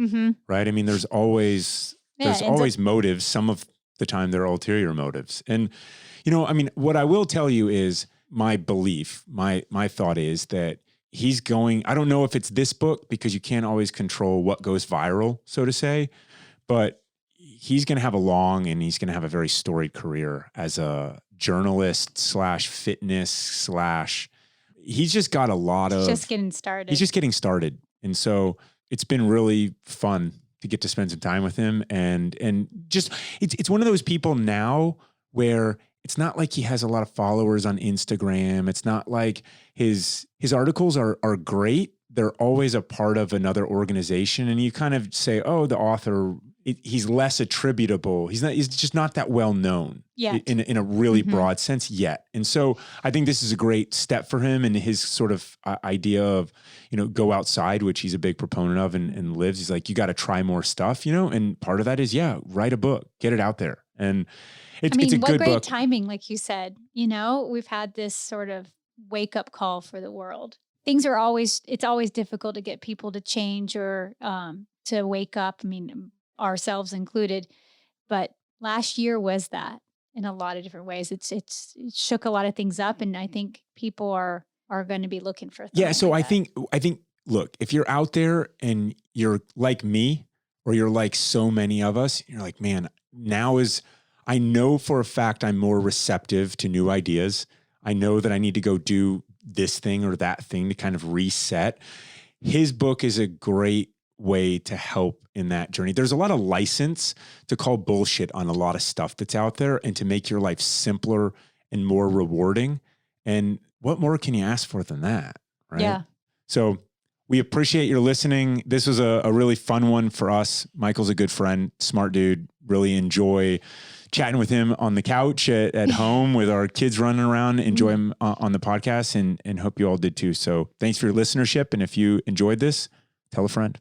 right? I mean, there's always motives. Some of the time they're ulterior motives. And, I mean, what I will tell you is my belief, my thought is that he's going, I don't know if it's this book because you can't always control what goes viral, so to say, but he's going to have he's going to have a very storied career as a journalist / fitness / he's just got a lot of, just getting started. He's just getting started. And so it's been really fun to get to spend some time with him. And just, it's one of those people now where it's not like he has a lot of followers on Instagram. It's not like his articles are great. They're always a part of another organization. And you kind of say, oh, the author, he's less attributable. He's just not that well known in a really broad sense yet. And so I think this is a great step for him and his sort of idea of, go outside, which he's a big proponent of and lives. He's like, you got to try more stuff, and part of that is, write a book, get it out there. And it's a good book. What great timing, like you said, we've had this sort of wake up call for the world. It's always difficult to get people to change or to wake up. I mean, ourselves included, but last year was that in a lot of different ways. It shook a lot of things up, and I think people are going to be looking for things. Yeah. So I think, look, if you're out there and you're like me, or you're like so many of us, you're like, man, I know for a fact I'm more receptive to new ideas. I know that I need to go do this thing or that thing to kind of reset. His book is a great way to help in that journey. There's a lot of license to call bullshit on a lot of stuff that's out there and to make your life simpler and more rewarding. And what more can you ask for than that? Right? Yeah. So we appreciate your listening. This was a really fun one for us. Michael's a good friend, smart dude, really enjoy chatting with him on the couch at home with our kids running around, enjoy him on the podcast, and hope you all did too. So thanks for your listenership. And if you enjoyed this, tell a friend.